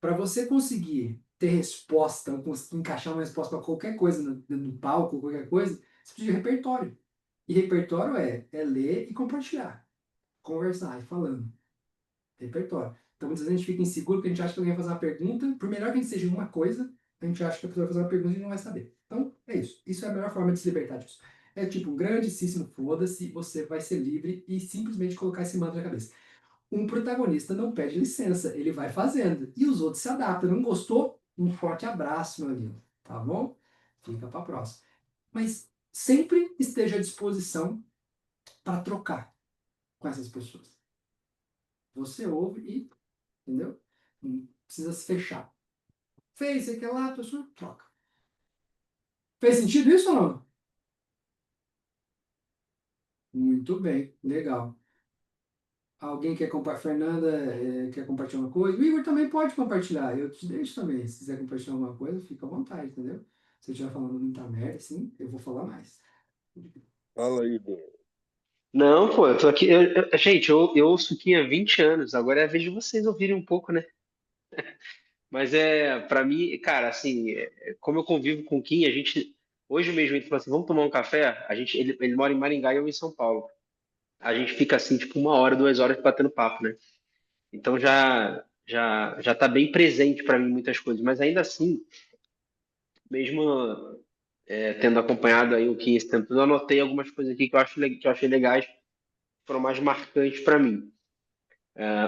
Speaker 1: Para você conseguir ter resposta, ou conseguir encaixar uma resposta para qualquer coisa no palco, qualquer coisa, você precisa de repertório. E repertório é ler e compartilhar, conversar e falando. Repertório. Então muitas vezes a gente fica inseguro porque a gente acha que alguém vai fazer uma pergunta, por melhor que a gente seja em uma coisa, a gente acha que a pessoa vai fazer uma pergunta e a gente não vai saber. Então é isso. Isso é a melhor forma de se libertar disso. É tipo um grandíssimo foda-se, você vai ser livre e simplesmente colocar esse mantra na cabeça. Um protagonista não pede licença, ele vai fazendo. E os outros se adaptam. Não gostou? Um forte abraço, meu amigo. Tá bom? Fica para próxima. Mas sempre esteja à disposição para trocar com essas pessoas. Você ouve e, entendeu? Não precisa se fechar. Fez, você quer lá, a pessoa troca. Fez sentido isso ou não? Muito bem, legal. Alguém quer compartilhar? Fernanda quer compartilhar uma coisa? O Igor também pode compartilhar. Eu te deixo também. Se quiser compartilhar alguma coisa, fica à vontade, entendeu? Se eu estiver falando muita merda, assim, eu vou falar mais.
Speaker 5: Fala aí, Igor.
Speaker 2: Não, pô, eu tô aqui. Gente, eu ouço aqui há 20 anos, agora é a vez de vocês ouvirem um pouco, né? Mas pra mim, cara, assim, como eu convivo com o Kim, a gente. Hoje mesmo ele falou assim: vamos tomar um café? Ele mora em Maringá e eu em São Paulo. A gente fica assim, tipo, 1 hora, 2 horas batendo papo, né? Então já tá bem presente para mim muitas coisas. Mas ainda assim, mesmo tendo acompanhado aí o Kim esse tempo, todo, eu anotei algumas coisas aqui que que eu achei legais, foram mais marcantes para mim.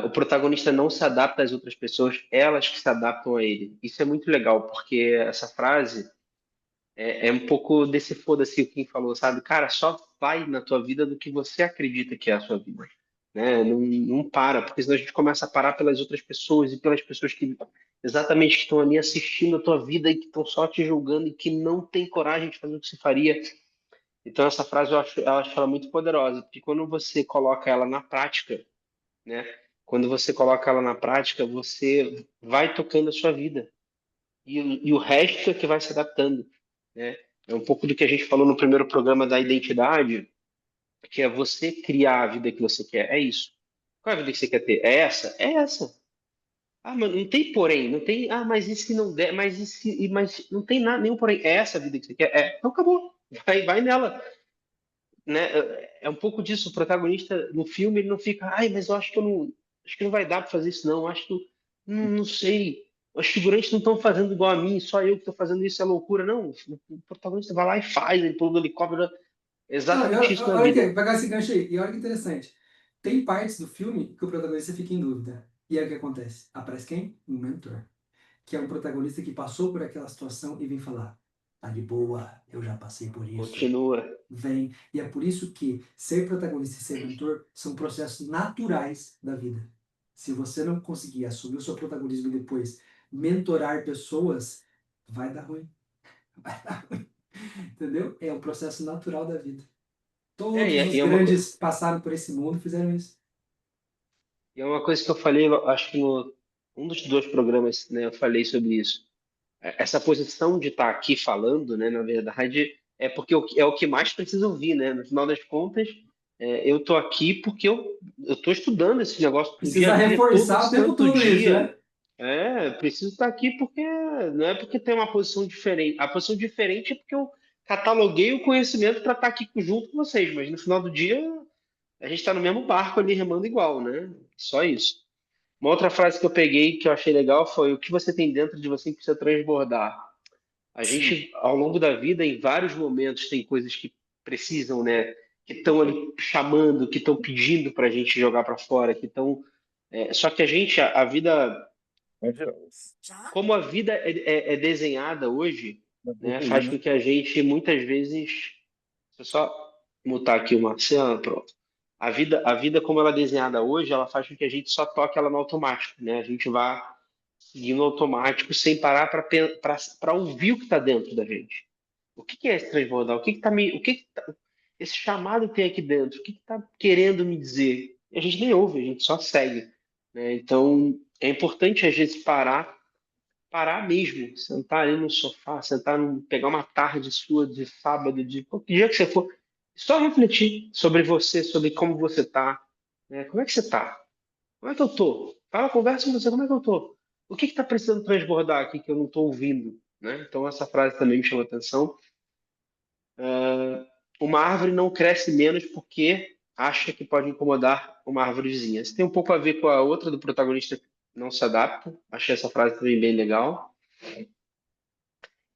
Speaker 2: O protagonista não se adapta às outras pessoas, elas que se adaptam a ele. Isso é muito legal, porque essa frase é um pouco desse foda-se o Kim falou, sabe? Cara, só vai na tua vida do que você acredita que é a sua vida, né? Não, não para, porque senão a gente começa a parar pelas outras pessoas e pelas pessoas que exatamente que estão ali assistindo a tua vida e que estão só te julgando e que não tem coragem de fazer o que você faria. Então essa frase eu acho ela muito poderosa, porque quando você coloca ela na prática, né? Quando você coloca ela na prática, você vai tocando a sua vida e o resto é que vai se adaptando, né? É um pouco do que a gente falou no primeiro programa da identidade, que é você criar a vida que você quer. É isso. Qual é a vida que você quer ter? É essa? É essa. Ah, mas não tem porém, não tem. Ah, mas e se não der? Mas e se? Mas não tem nada, nenhum porém. É essa a vida que você quer? É. Então acabou. Vai nela, né? É um pouco disso. O protagonista no filme ele não fica. Ai, mas eu acho que não vai dar para fazer isso não. Acho que não sei. Os figurantes não estão fazendo igual a mim. Só eu que estou fazendo isso é loucura. Não. O protagonista vai lá e faz. Ele pula do helicóptero. É
Speaker 1: Não,
Speaker 2: exatamente isso na
Speaker 1: olha aqui,
Speaker 2: vida.
Speaker 1: vou pegar esse gancho aí. E olha que interessante. Tem partes do filme que o protagonista fica em dúvida. E aí o que acontece? Aparece quem? Um mentor. Que é um protagonista que passou por aquela situação e vem falar: tá de boa, eu já passei por isso.
Speaker 2: Continua.
Speaker 1: Vem. E é por isso que ser protagonista e ser mentor são processos naturais da vida. Se você não conseguir assumir o seu protagonismo e depois mentorar pessoas, vai dar ruim. Vai dar ruim. Entendeu? É um processo natural da vida.
Speaker 2: É,
Speaker 1: Todos os
Speaker 2: e é uma,
Speaker 1: grandes passaram por esse mundo e fizeram isso.
Speaker 2: e é uma coisa que eu falei, eu acho que no um dos dois programas, né, eu falei sobre isso. Essa posição de estar aqui falando, né, na verdade, é porque é o que mais precisa ouvir, né? No final das contas, eu tô aqui porque eu tô estudando esse negócio pro dia
Speaker 1: Precisa
Speaker 2: a dia, todo
Speaker 1: reforçar o tempo
Speaker 2: santo
Speaker 1: todo isso,
Speaker 2: dia.
Speaker 1: né?
Speaker 2: Preciso estar aqui porque não é porque tem uma posição diferente. A posição diferente é porque eu cataloguei o conhecimento para estar aqui junto com vocês, mas no final do dia a gente está no mesmo barco ali remando igual, né? Só isso. Uma outra frase que eu peguei que eu achei legal foi: o que você tem dentro de você que precisa transbordar. A
Speaker 5: Sim.
Speaker 2: gente, ao longo da vida, em vários momentos, tem coisas que precisam, né? Que estão ali chamando, que estão pedindo para a gente jogar para fora, que estão. Só que a gente, a vida, como a vida é desenhada hoje, né? Faz com que a gente, muitas vezes. Deixa eu só mutar aqui o Marciano, pronto. A vida como ela é desenhada hoje, ela faz com que a gente só toque ela no automático, né? A gente vá seguindo automático sem parar para ouvir o que está dentro da gente. O que é esse transbordar? Esse chamado que tem aqui dentro? O que está querendo me dizer? E a gente nem ouve, a gente só segue, né? Então é importante às vezes parar mesmo, sentar ali no sofá, pegar uma tarde sua de sábado, de qualquer dia que você for, só refletir sobre você, sobre como você tá, né? Como é que você tá? Como é que eu tô? Fala, conversa com você, como é que eu tô? O que está precisando transbordar aqui que eu não estou ouvindo, né? Então essa frase também me chamou a atenção. Uma árvore não cresce menos porque acha que pode incomodar uma árvore vizinha. Isso tem um pouco a ver com a outra do protagonista que não se adapta. Achei essa frase também bem legal.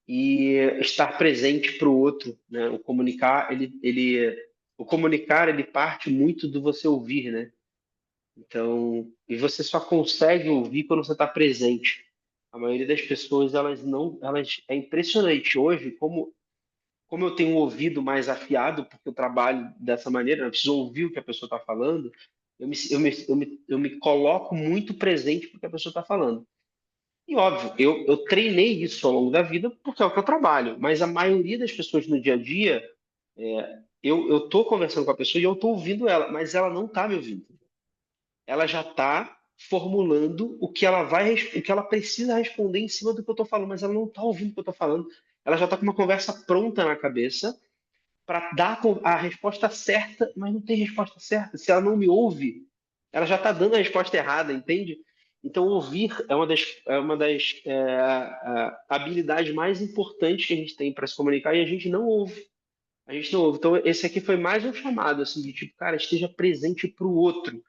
Speaker 2: E estar presente para o outro, né? O comunicar ele parte muito do você ouvir, né? Então, e você só consegue ouvir quando você está presente. A maioria das pessoas, elas não, é impressionante hoje como eu tenho um ouvido mais afiado, porque eu trabalho dessa maneira, eu preciso ouvir o que a pessoa está falando, eu me coloco muito presente porque a pessoa está falando. E óbvio, eu treinei isso ao longo da vida porque é o que eu trabalho, mas a maioria das pessoas no dia a dia, eu tô conversando com a pessoa e eu tô ouvindo ela, mas ela não tá me ouvindo. Ela já tá formulando o que ela precisa responder em cima do que eu tô falando, mas ela não tá ouvindo o que eu tô falando. Ela já tá com uma conversa pronta na cabeça para dar a resposta certa, mas não tem resposta certa. Se ela não me ouve, ela já está dando a resposta errada, entende? Então, ouvir é uma das habilidades mais importantes que a gente tem para se comunicar e a gente não ouve. A gente não ouve. Então, esse aqui foi mais um chamado, assim, de tipo, cara, esteja presente para o outro.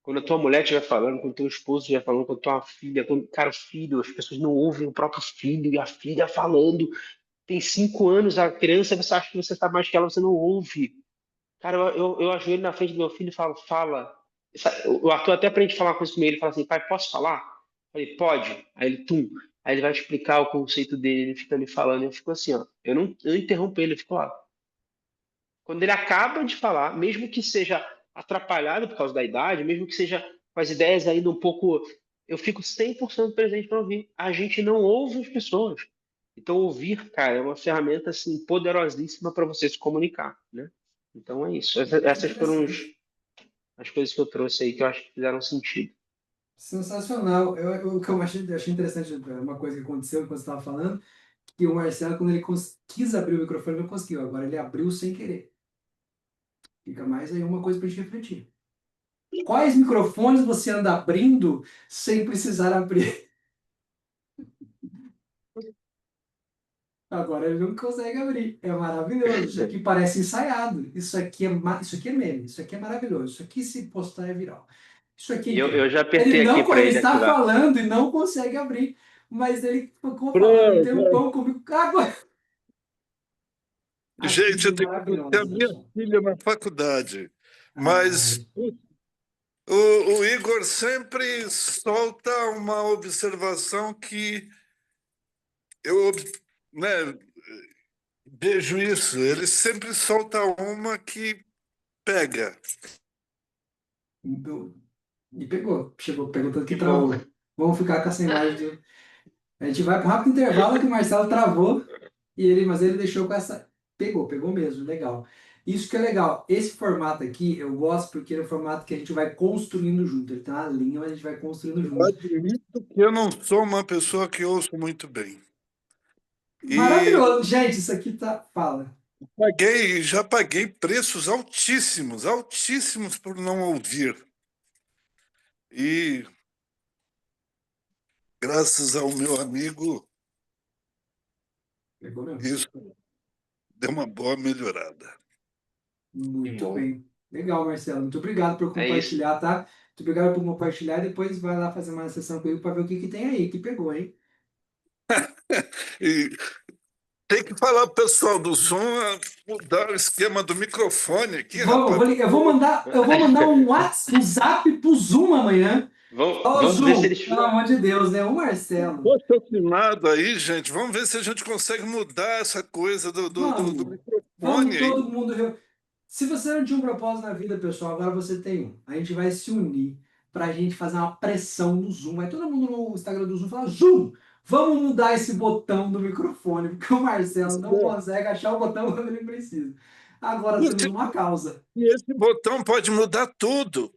Speaker 2: Quando a tua mulher estiver falando, quando o teu esposo estiver falando, quando a tua filha, cara, o filho, as pessoas não ouvem o próprio filho e a filha falando. Tem 5 anos, a criança, você acha que você está mais que ela, você não ouve. Cara, eu ajoelho na frente do meu filho e falo, fala. O Arthur até aprende a falar uma coisa comigo, ele fala assim, pai, posso falar? Eu falei, pode. Aí ele, tum. Aí ele vai explicar o conceito dele, ele fica ali falando, eu fico assim, ó. Eu não interrompo ele, eu fico lá. Quando ele acaba de falar, mesmo que seja atrapalhado por causa da idade, mesmo que seja com as ideias ainda um pouco. Eu fico 100% presente para ouvir. A gente não ouve as pessoas. Então, ouvir, cara, é uma ferramenta assim, poderosíssima para você se comunicar, né? Então, é isso.
Speaker 1: Muito
Speaker 2: Essas foram
Speaker 1: interessante.
Speaker 2: as coisas que eu trouxe aí que eu acho que fizeram sentido.
Speaker 1: Sensacional. O que eu achei interessante, uma coisa que aconteceu quando você estava falando, que o Marcelo, quando ele quis abrir o microfone, não conseguiu. Agora ele abriu sem querer. Fica mais aí uma coisa para a gente refletir. Quais microfones você anda abrindo sem precisar abrir? Agora ele não consegue abrir. É maravilhoso. Isso aqui parece ensaiado. Isso aqui é meme. Isso aqui é maravilhoso. Isso aqui, se postar, é viral. Isso aqui é
Speaker 2: E eu,
Speaker 1: incrível.
Speaker 2: eu já
Speaker 1: Ele
Speaker 2: apertei aqui
Speaker 1: não,
Speaker 2: para
Speaker 1: ele
Speaker 2: ele
Speaker 1: está
Speaker 2: ativar.
Speaker 1: falando e não consegue abrir. Mas ele ficou falando um
Speaker 5: Pronto.
Speaker 1: tempão comigo. Agora.
Speaker 5: Gente, eu
Speaker 1: Atitude
Speaker 5: tenho que buscar a minha
Speaker 1: maravilhosa.
Speaker 5: filha na faculdade, mas
Speaker 1: Ai,
Speaker 5: o Igor sempre solta uma observação que eu, né, vejo isso. Ele sempre solta uma que pega.
Speaker 1: e pegou. Chegou perguntando que
Speaker 2: Que bom.
Speaker 1: travou. Vamos ficar com essa imagem do. A gente vai para um rápido intervalo que o Marcelo travou, mas ele deixou com essa. Pegou mesmo, legal. Isso que é legal. Esse formato aqui eu gosto porque é um formato que a gente vai construindo junto. Ele tem uma linha, mas a gente vai construindo
Speaker 5: Eu
Speaker 1: junto.
Speaker 5: admito que eu não sou uma pessoa que ouço muito bem. E
Speaker 1: Maravilhoso. Gente, isso aqui tá. Fala.
Speaker 5: Já paguei preços altíssimos, altíssimos por não ouvir. E graças ao meu amigo,
Speaker 1: Pegou mesmo.
Speaker 5: isso deu uma boa melhorada.
Speaker 1: Muito
Speaker 2: Bom.
Speaker 1: bem. Legal, Marcelo. Muito obrigado por
Speaker 2: É isso.
Speaker 1: compartilhar, tá? Muito obrigado por compartilhar e depois vai lá fazer uma sessão comigo para ver o que tem aí, que pegou, hein?
Speaker 5: E tem que falar pro pessoal do Zoom a mudar o esquema do microfone aqui,
Speaker 1: Vamos,
Speaker 5: rapaz.
Speaker 1: eu vou mandar um zap pro Zoom amanhã. Ô,
Speaker 2: Vamos ver se
Speaker 1: Zoom,
Speaker 2: eles.
Speaker 1: pelo amor de Deus, né? O Marcelo.
Speaker 5: Patrocinado aí, gente. Vamos ver se a gente consegue mudar essa coisa do
Speaker 1: Vamos,
Speaker 5: microfone
Speaker 1: vamos
Speaker 5: aí.
Speaker 1: todo mundo. Se você não tinha um propósito na vida, pessoal, agora você tem um. A gente vai se unir para a gente fazer uma pressão no Zoom. Vai todo mundo no Instagram do Zoom falar: Zoom, vamos mudar esse botão do microfone, porque o Marcelo não consegue achar o botão quando ele precisa. Agora temos uma causa.
Speaker 5: E esse botão pode mudar tudo.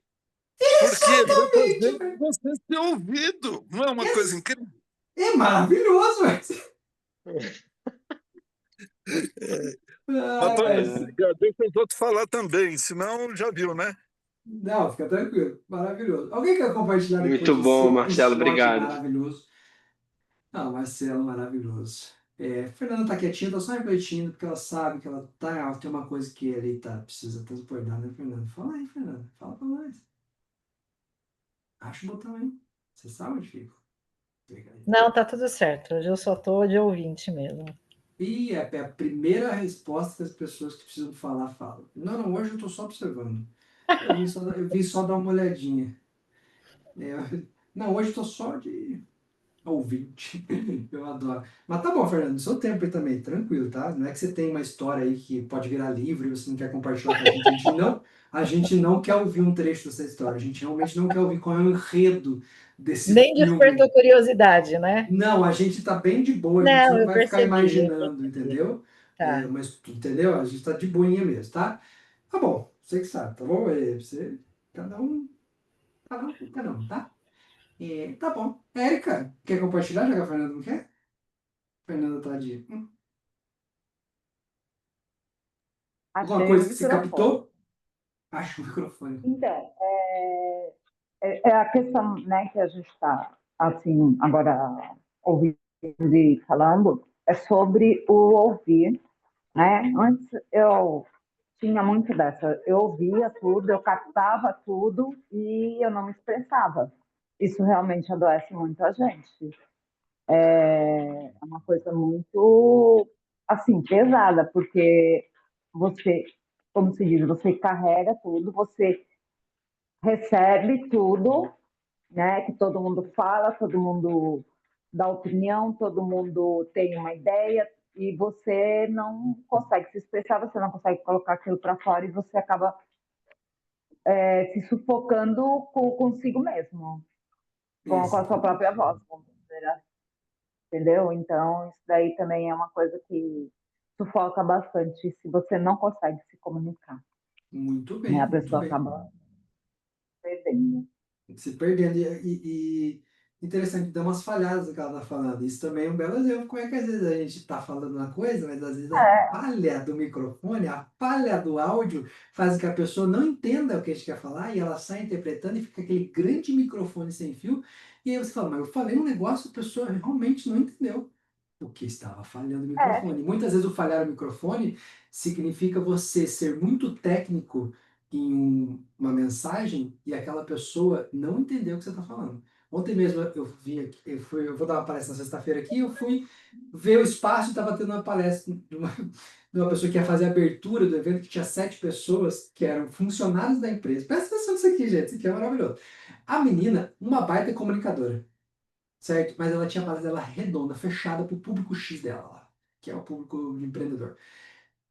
Speaker 5: Porque vai fazer você ser ouvido. Não é uma coisa incrível?
Speaker 1: É maravilhoso, Marcelo.
Speaker 5: Deixa os outros falar também, senão já viu, né?
Speaker 1: Não, fica tranquilo. Maravilhoso. Alguém quer compartilhar depois
Speaker 2: Muito bom,
Speaker 1: desse
Speaker 2: Marcelo.
Speaker 1: episódio
Speaker 2: Obrigado.
Speaker 1: maravilhoso? Não, Marcelo, maravilhoso. Fernanda tá quietinha, tá só refletindo, porque ela sabe que ela tem uma coisa que ele precisa transbordar, né, Fernanda? Fala aí, Fernanda. Fala pra nós. Acha o botão aí. Você sabe onde fica?
Speaker 7: Não, tá tudo certo. Hoje eu só tô de ouvinte mesmo.
Speaker 1: E é a primeira resposta que as pessoas que precisam falar falam. Não, hoje eu tô só observando. Eu vim só dar uma olhadinha. Não, hoje eu tô só de ouvinte. Eu adoro. Mas tá bom, Fernando, seu tempo aí também, tranquilo, tá? Não é que você tem uma história aí que pode virar livro e você não quer compartilhar com a gente. A gente não quer ouvir um trecho dessa história. A gente realmente não quer ouvir qual é o enredo desse
Speaker 7: Nem
Speaker 1: filme.
Speaker 7: despertou curiosidade, né?
Speaker 1: Não, a gente tá bem de boa, a gente
Speaker 7: Não,
Speaker 1: não
Speaker 7: eu
Speaker 1: vai ficar
Speaker 7: percebi.
Speaker 1: imaginando, entendeu?
Speaker 7: Tá.
Speaker 1: Mas, entendeu? A gente tá de boinha mesmo, tá? Tá bom, você que sabe, tá bom? Você, cada um, tá? Tá bom. Érica, quer compartilhar, já que a Fernanda não quer? Fernanda tá de... Alguma
Speaker 3: Achei o
Speaker 1: coisa que você
Speaker 3: microfone.
Speaker 1: captou? Acho o microfone.
Speaker 3: Então, é a questão, né, que a gente está, assim, agora ouvindo e falando, é sobre o ouvir, né? Antes eu tinha muito dessa, eu ouvia tudo, eu captava tudo e eu não me expressava. Isso realmente adoece muito a gente. É uma coisa muito, assim, pesada, porque você, como se diz, você carrega tudo, você recebe tudo, né? Que todo mundo fala, todo mundo dá opinião, todo mundo tem uma ideia e você não consegue se expressar, você não consegue colocar aquilo para fora e você acaba se sufocando consigo mesmo, com a sua própria voz, vamos dizer assim, entendeu? Então, isso daí também é uma coisa que sufoca bastante se você não consegue se comunicar,
Speaker 1: Muito
Speaker 3: né?
Speaker 1: bem,
Speaker 3: A
Speaker 1: muito
Speaker 3: pessoa
Speaker 1: bem.
Speaker 3: acaba perdendo.
Speaker 1: Se perdendo. Interessante, dá umas falhadas no que ela tá falando. Isso também é um belo exemplo. Como é que às vezes a gente tá falando uma coisa, mas às vezes a falha do microfone, a falha do áudio faz com que a pessoa não entenda o que a gente quer falar e ela sai interpretando e fica aquele grande microfone sem fio. E aí você fala, mas eu falei um negócio, a pessoa realmente não entendeu o que estava falhando o microfone. Muitas vezes o falhar o microfone significa você ser muito técnico em uma mensagem e aquela pessoa não entendeu o que você está falando. Ontem mesmo eu vi aqui, eu vou dar uma palestra na sexta-feira aqui, eu fui ver o espaço e estava tendo uma palestra de uma pessoa que ia fazer a abertura do evento, que tinha 7 pessoas que eram funcionários da empresa. Presta atenção nisso aqui, gente, isso aqui é maravilhoso. A menina, uma baita comunicadora, certo? Mas ela tinha a base dela redonda, fechada para o público X dela lá, que é o público empreendedor.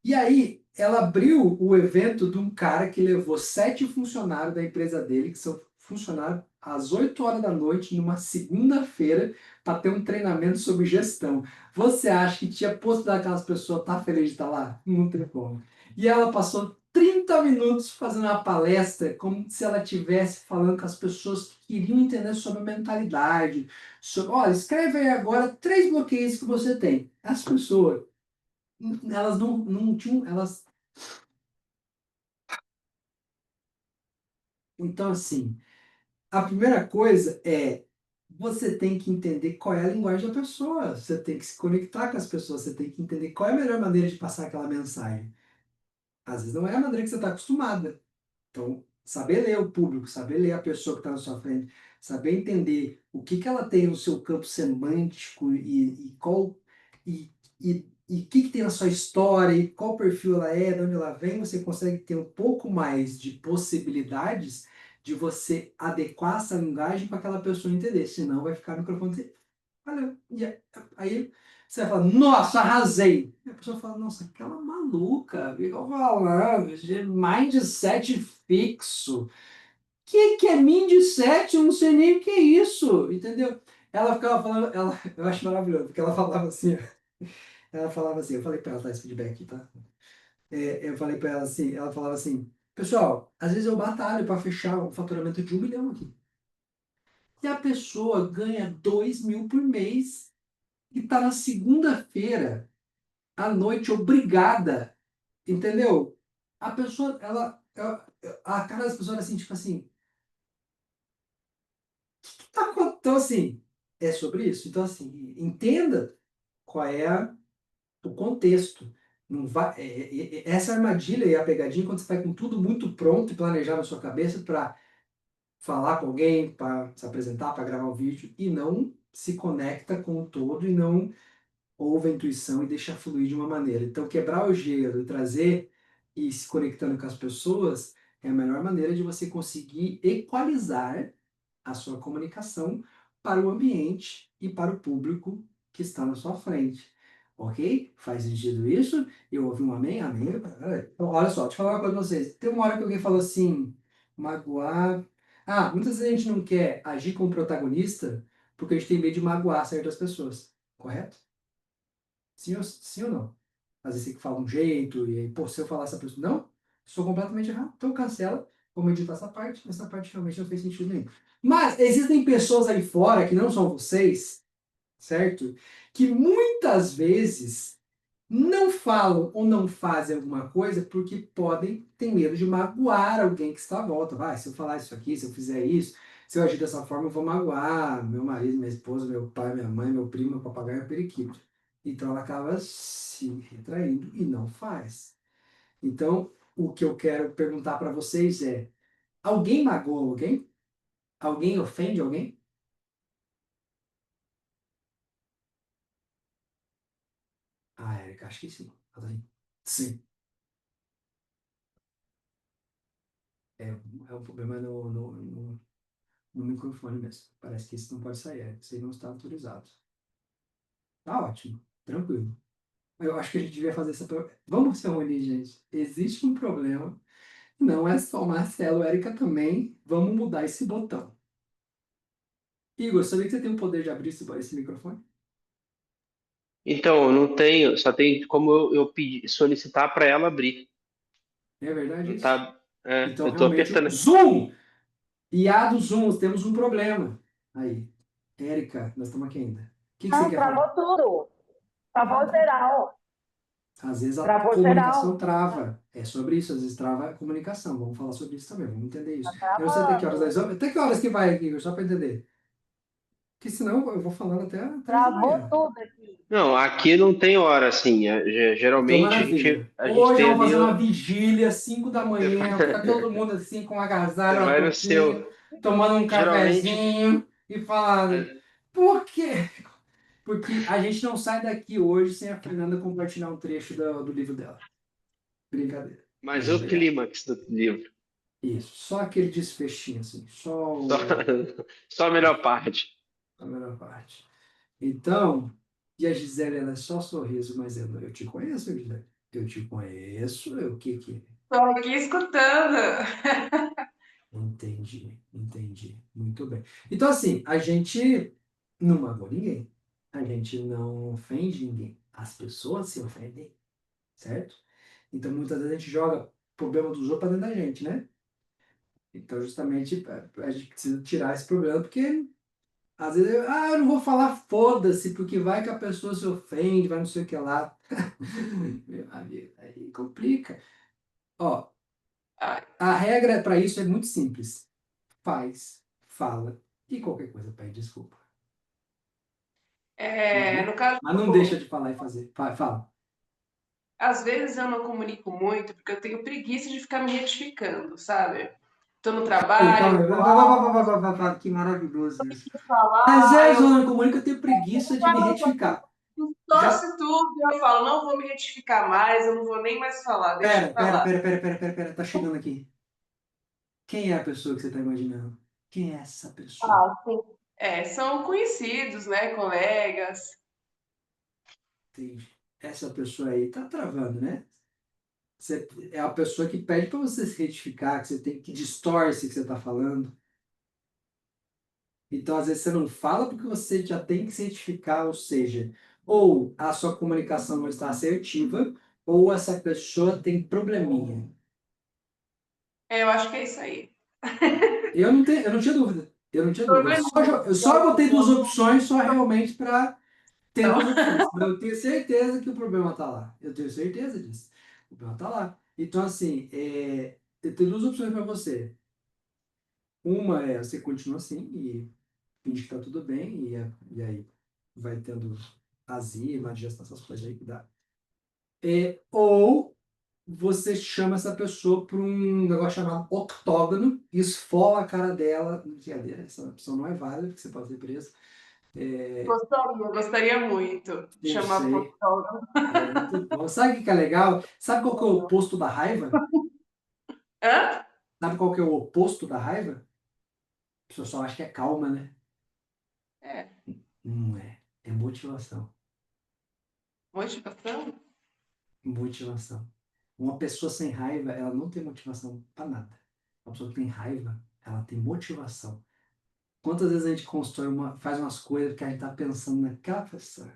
Speaker 1: E aí, ela abriu o evento de um cara que levou 7 funcionários da empresa dele, que são funcionários, às 8 horas da noite, numa segunda-feira, para ter um treinamento sobre gestão. Você acha que tinha possibilidade daquelas pessoas estar felizes de estar lá? Não tem como. E ela passou 30 minutos fazendo uma palestra, como se ela estivesse falando com as pessoas que queriam entender sobre a mentalidade. Sobre, olha, escreve aí agora 3 bloqueios que você tem. As pessoas elas não tinham, elas... Então, assim, a primeira coisa é você tem que entender qual é a linguagem da pessoa, você tem que se conectar com as pessoas, você tem que entender qual é a melhor maneira de passar aquela mensagem. Às vezes não é a maneira que você está acostumada. Então, saber ler o público, saber ler a pessoa que está na sua frente, saber entender o que que ela tem no seu campo semântico e qual e o que que tem na sua história e qual perfil ela é, de onde ela vem, você consegue ter um pouco mais de possibilidades de você adequar essa linguagem para aquela pessoa entender. Senão vai ficar no microfone e valeu. Aí você vai falar, nossa, arrasei. E a pessoa fala, nossa, aquela maluca, ficou falando de mindset fixo. Que é mindset? Eu não sei nem o que é isso, entendeu? Ela ficava falando, eu acho maravilhoso, porque ela falava assim, eu falei para ela dar esse feedback, tá? Eu falei para ela assim, ela falava assim, pessoal, às vezes eu batalho para fechar um faturamento de 1 milhão aqui. E a pessoa ganha 2 mil por mês e tá na segunda-feira à noite obrigada, entendeu? A pessoa, a cara das pessoas era assim, tipo assim, então assim, é sobre isso. Então assim, entenda qual é o contexto. Não vai, essa armadilha e a pegadinha quando você vai com tudo muito pronto e planejado na sua cabeça para falar com alguém, para se apresentar, para gravar o vídeo e não se conecta com o todo e não ouve a intuição e deixa fluir de uma maneira. Então, quebrar o gelo e trazer e se conectando com as pessoas é a melhor maneira de você conseguir equalizar a sua comunicação para o ambiente e para o público que está na sua frente. Ok? Faz sentido isso? Eu ouvi um amém? Amém? Então, olha só, deixa eu falar uma coisa para vocês. Tem uma hora que alguém falou assim, magoar. Ah, muitas vezes a gente não quer agir como protagonista porque a gente tem medo de magoar certas pessoas. Correto? Sim ou não? Às vezes você fala um jeito, e aí, pô, se eu falar essa pessoa, não, sou completamente errado, então cancela, vamos editar essa parte realmente não fez sentido nenhum. Mas existem pessoas aí fora que não são vocês, certo? Que muitas vezes não falam ou não fazem alguma coisa porque podem ter medo de magoar alguém que está à volta. Vai, se eu falar isso aqui, se eu fizer isso, se eu agir dessa forma, eu vou magoar meu marido, minha esposa, meu pai, minha mãe, meu primo, meu papagaio, meu periquito. Então ela acaba se retraindo e não faz. Então, o que eu quero perguntar para vocês é: alguém magoa alguém? Alguém ofende alguém? Ah, Érica, acho que sim. Sim. É um problema no microfone mesmo. Parece que isso não pode sair, isso aí não está autorizado. Tá ótimo, tranquilo. Eu acho que a gente devia fazer essa. Vamos se reunir, gente. Existe um problema. Não é só o Marcelo, Érica também. Vamos mudar esse botão. Igor, sabia que você tem o poder de abrir esse microfone?
Speaker 2: Então, eu não tenho, só tem como eu pedir, solicitar para ela abrir.
Speaker 1: É verdade
Speaker 2: Não
Speaker 1: isso?
Speaker 2: tá,
Speaker 1: Então,
Speaker 2: eu tô
Speaker 1: realmente,
Speaker 2: apertando.
Speaker 1: Zoom! IA do Zoom, temos um problema. Aí, Érica, nós estamos aqui ainda. O que você
Speaker 3: Não,
Speaker 1: quer falar?
Speaker 3: travou tudo. Travou
Speaker 1: Ah,
Speaker 3: geral.
Speaker 1: às vezes a
Speaker 3: Travou
Speaker 1: comunicação
Speaker 3: geral.
Speaker 1: trava. É sobre isso, às vezes trava a comunicação. Vamos falar sobre isso também, vamos entender
Speaker 3: Tá
Speaker 1: isso. Eu não sei até que horas
Speaker 3: travando.
Speaker 1: Até que horas que vai, Igor, só para entender. Porque senão eu vou falando até 3 da
Speaker 3: Travou
Speaker 1: manhã.
Speaker 3: tudo aqui.
Speaker 2: Não, aqui não tem hora assim.
Speaker 1: Então,
Speaker 2: Geralmente
Speaker 1: maravilha.
Speaker 2: a gente
Speaker 1: Hoje eu
Speaker 2: tem
Speaker 1: vou
Speaker 2: ali.
Speaker 1: fazer uma vigília, 5 da
Speaker 2: Você
Speaker 1: manhã, ficar todo mundo assim com um
Speaker 2: você
Speaker 1: agasalho, uma
Speaker 2: vai no
Speaker 1: touquinha,
Speaker 2: seu.
Speaker 1: tomando um
Speaker 2: Geralmente.
Speaker 1: cafezinho e falando.
Speaker 2: é,
Speaker 1: Por quê? Porque a gente não sai daqui hoje sem a Fernanda compartilhar um trecho do livro dela. Brincadeira.
Speaker 2: Mas
Speaker 1: Mas
Speaker 2: o
Speaker 1: obrigado.
Speaker 2: clímax do livro.
Speaker 1: Isso. Só aquele desfechinho, assim. Só
Speaker 2: Só, só a melhor parte.
Speaker 1: a melhor parte. Então, e a Gisele, ela é só sorriso, mas eu te conheço, Gisele. Eu te conheço. O que que...
Speaker 4: Estou aqui escutando.
Speaker 1: Entendi, entendi. Muito bem. Então, assim, a gente não magoa ninguém. A gente não ofende ninguém. As pessoas se ofendem, certo? Então, muitas vezes a gente joga o problema dos outros para dentro da gente, né? Então, justamente, a gente precisa tirar esse problema, porque Às vezes, eu não vou falar foda-se, porque vai que a pessoa se ofende, vai não sei o que lá. Meu amigo, aí complica. Ó,
Speaker 4: Ah,
Speaker 1: a regra para isso é muito simples. Faz, fala e qualquer coisa pede desculpa.
Speaker 4: no caso,
Speaker 1: Mas não deixa de falar e fazer. Fala.
Speaker 4: às vezes eu não comunico muito porque eu tenho preguiça de ficar me retificando, sabe? Tô no
Speaker 1: Aí, calma
Speaker 4: trabalho,
Speaker 1: aí. Que maravilhoso isso. Às
Speaker 4: falar, aí
Speaker 1: vezes
Speaker 4: eu
Speaker 1: eu não comunico, eu tenho preguiça de me retificar. Já.
Speaker 4: torce tudo, eu falo, não vou me retificar mais, eu não vou nem mais falar, deixa
Speaker 1: Pera,
Speaker 4: pra
Speaker 1: pera,
Speaker 4: lá.
Speaker 1: pera, pera, pera, pera, pera. Tá chegando aqui. Quem é a pessoa que você tá imaginando? Quem é essa pessoa?
Speaker 3: Ah, sim.
Speaker 4: São conhecidos, né, colegas.
Speaker 1: Entendi. Essa pessoa aí tá travando, né? Você é a pessoa que pede para você se retificar, que você tem que distorce o que você tá falando. Então, às vezes, você não fala porque você já tem que se retificar, ou seja, ou a sua comunicação não está assertiva, ou essa pessoa tem probleminha.
Speaker 4: Eu acho que é isso aí.
Speaker 1: Eu não tinha dúvida. Eu não tinha dúvida.
Speaker 4: Problema.
Speaker 1: Eu só botei duas opções só realmente para ter duas opções. Mas eu tenho certeza que o problema está lá. Eu tenho certeza disso. O problema está lá. Então, assim, eu tenho duas opções para você. Uma é você continua assim e finge que está tudo bem, e aí vai tendo azia, digestão, essas coisas aí que dá. Ou você chama essa pessoa para um negócio chamado octógono, esfola a cara dela. Brincadeira, essa opção não é válida, porque você pode ser preso.
Speaker 4: Gostaria muito de
Speaker 1: Eu
Speaker 4: chamar
Speaker 1: sei,
Speaker 4: fotógrafo.
Speaker 1: é muito bom. Sabe o que que é legal? Sabe qual que é o oposto da raiva?
Speaker 4: Hã?
Speaker 1: Sabe qual que é o oposto da raiva? A pessoa só acha que é calma, né?
Speaker 4: É,
Speaker 1: Não é. É motivação.
Speaker 4: motivação?
Speaker 1: Motivação. Uma pessoa sem raiva, ela não tem motivação para nada. Uma pessoa que tem raiva, ela tem motivação. Quantas vezes a gente faz umas coisas que a gente tá pensando naquela pessoa,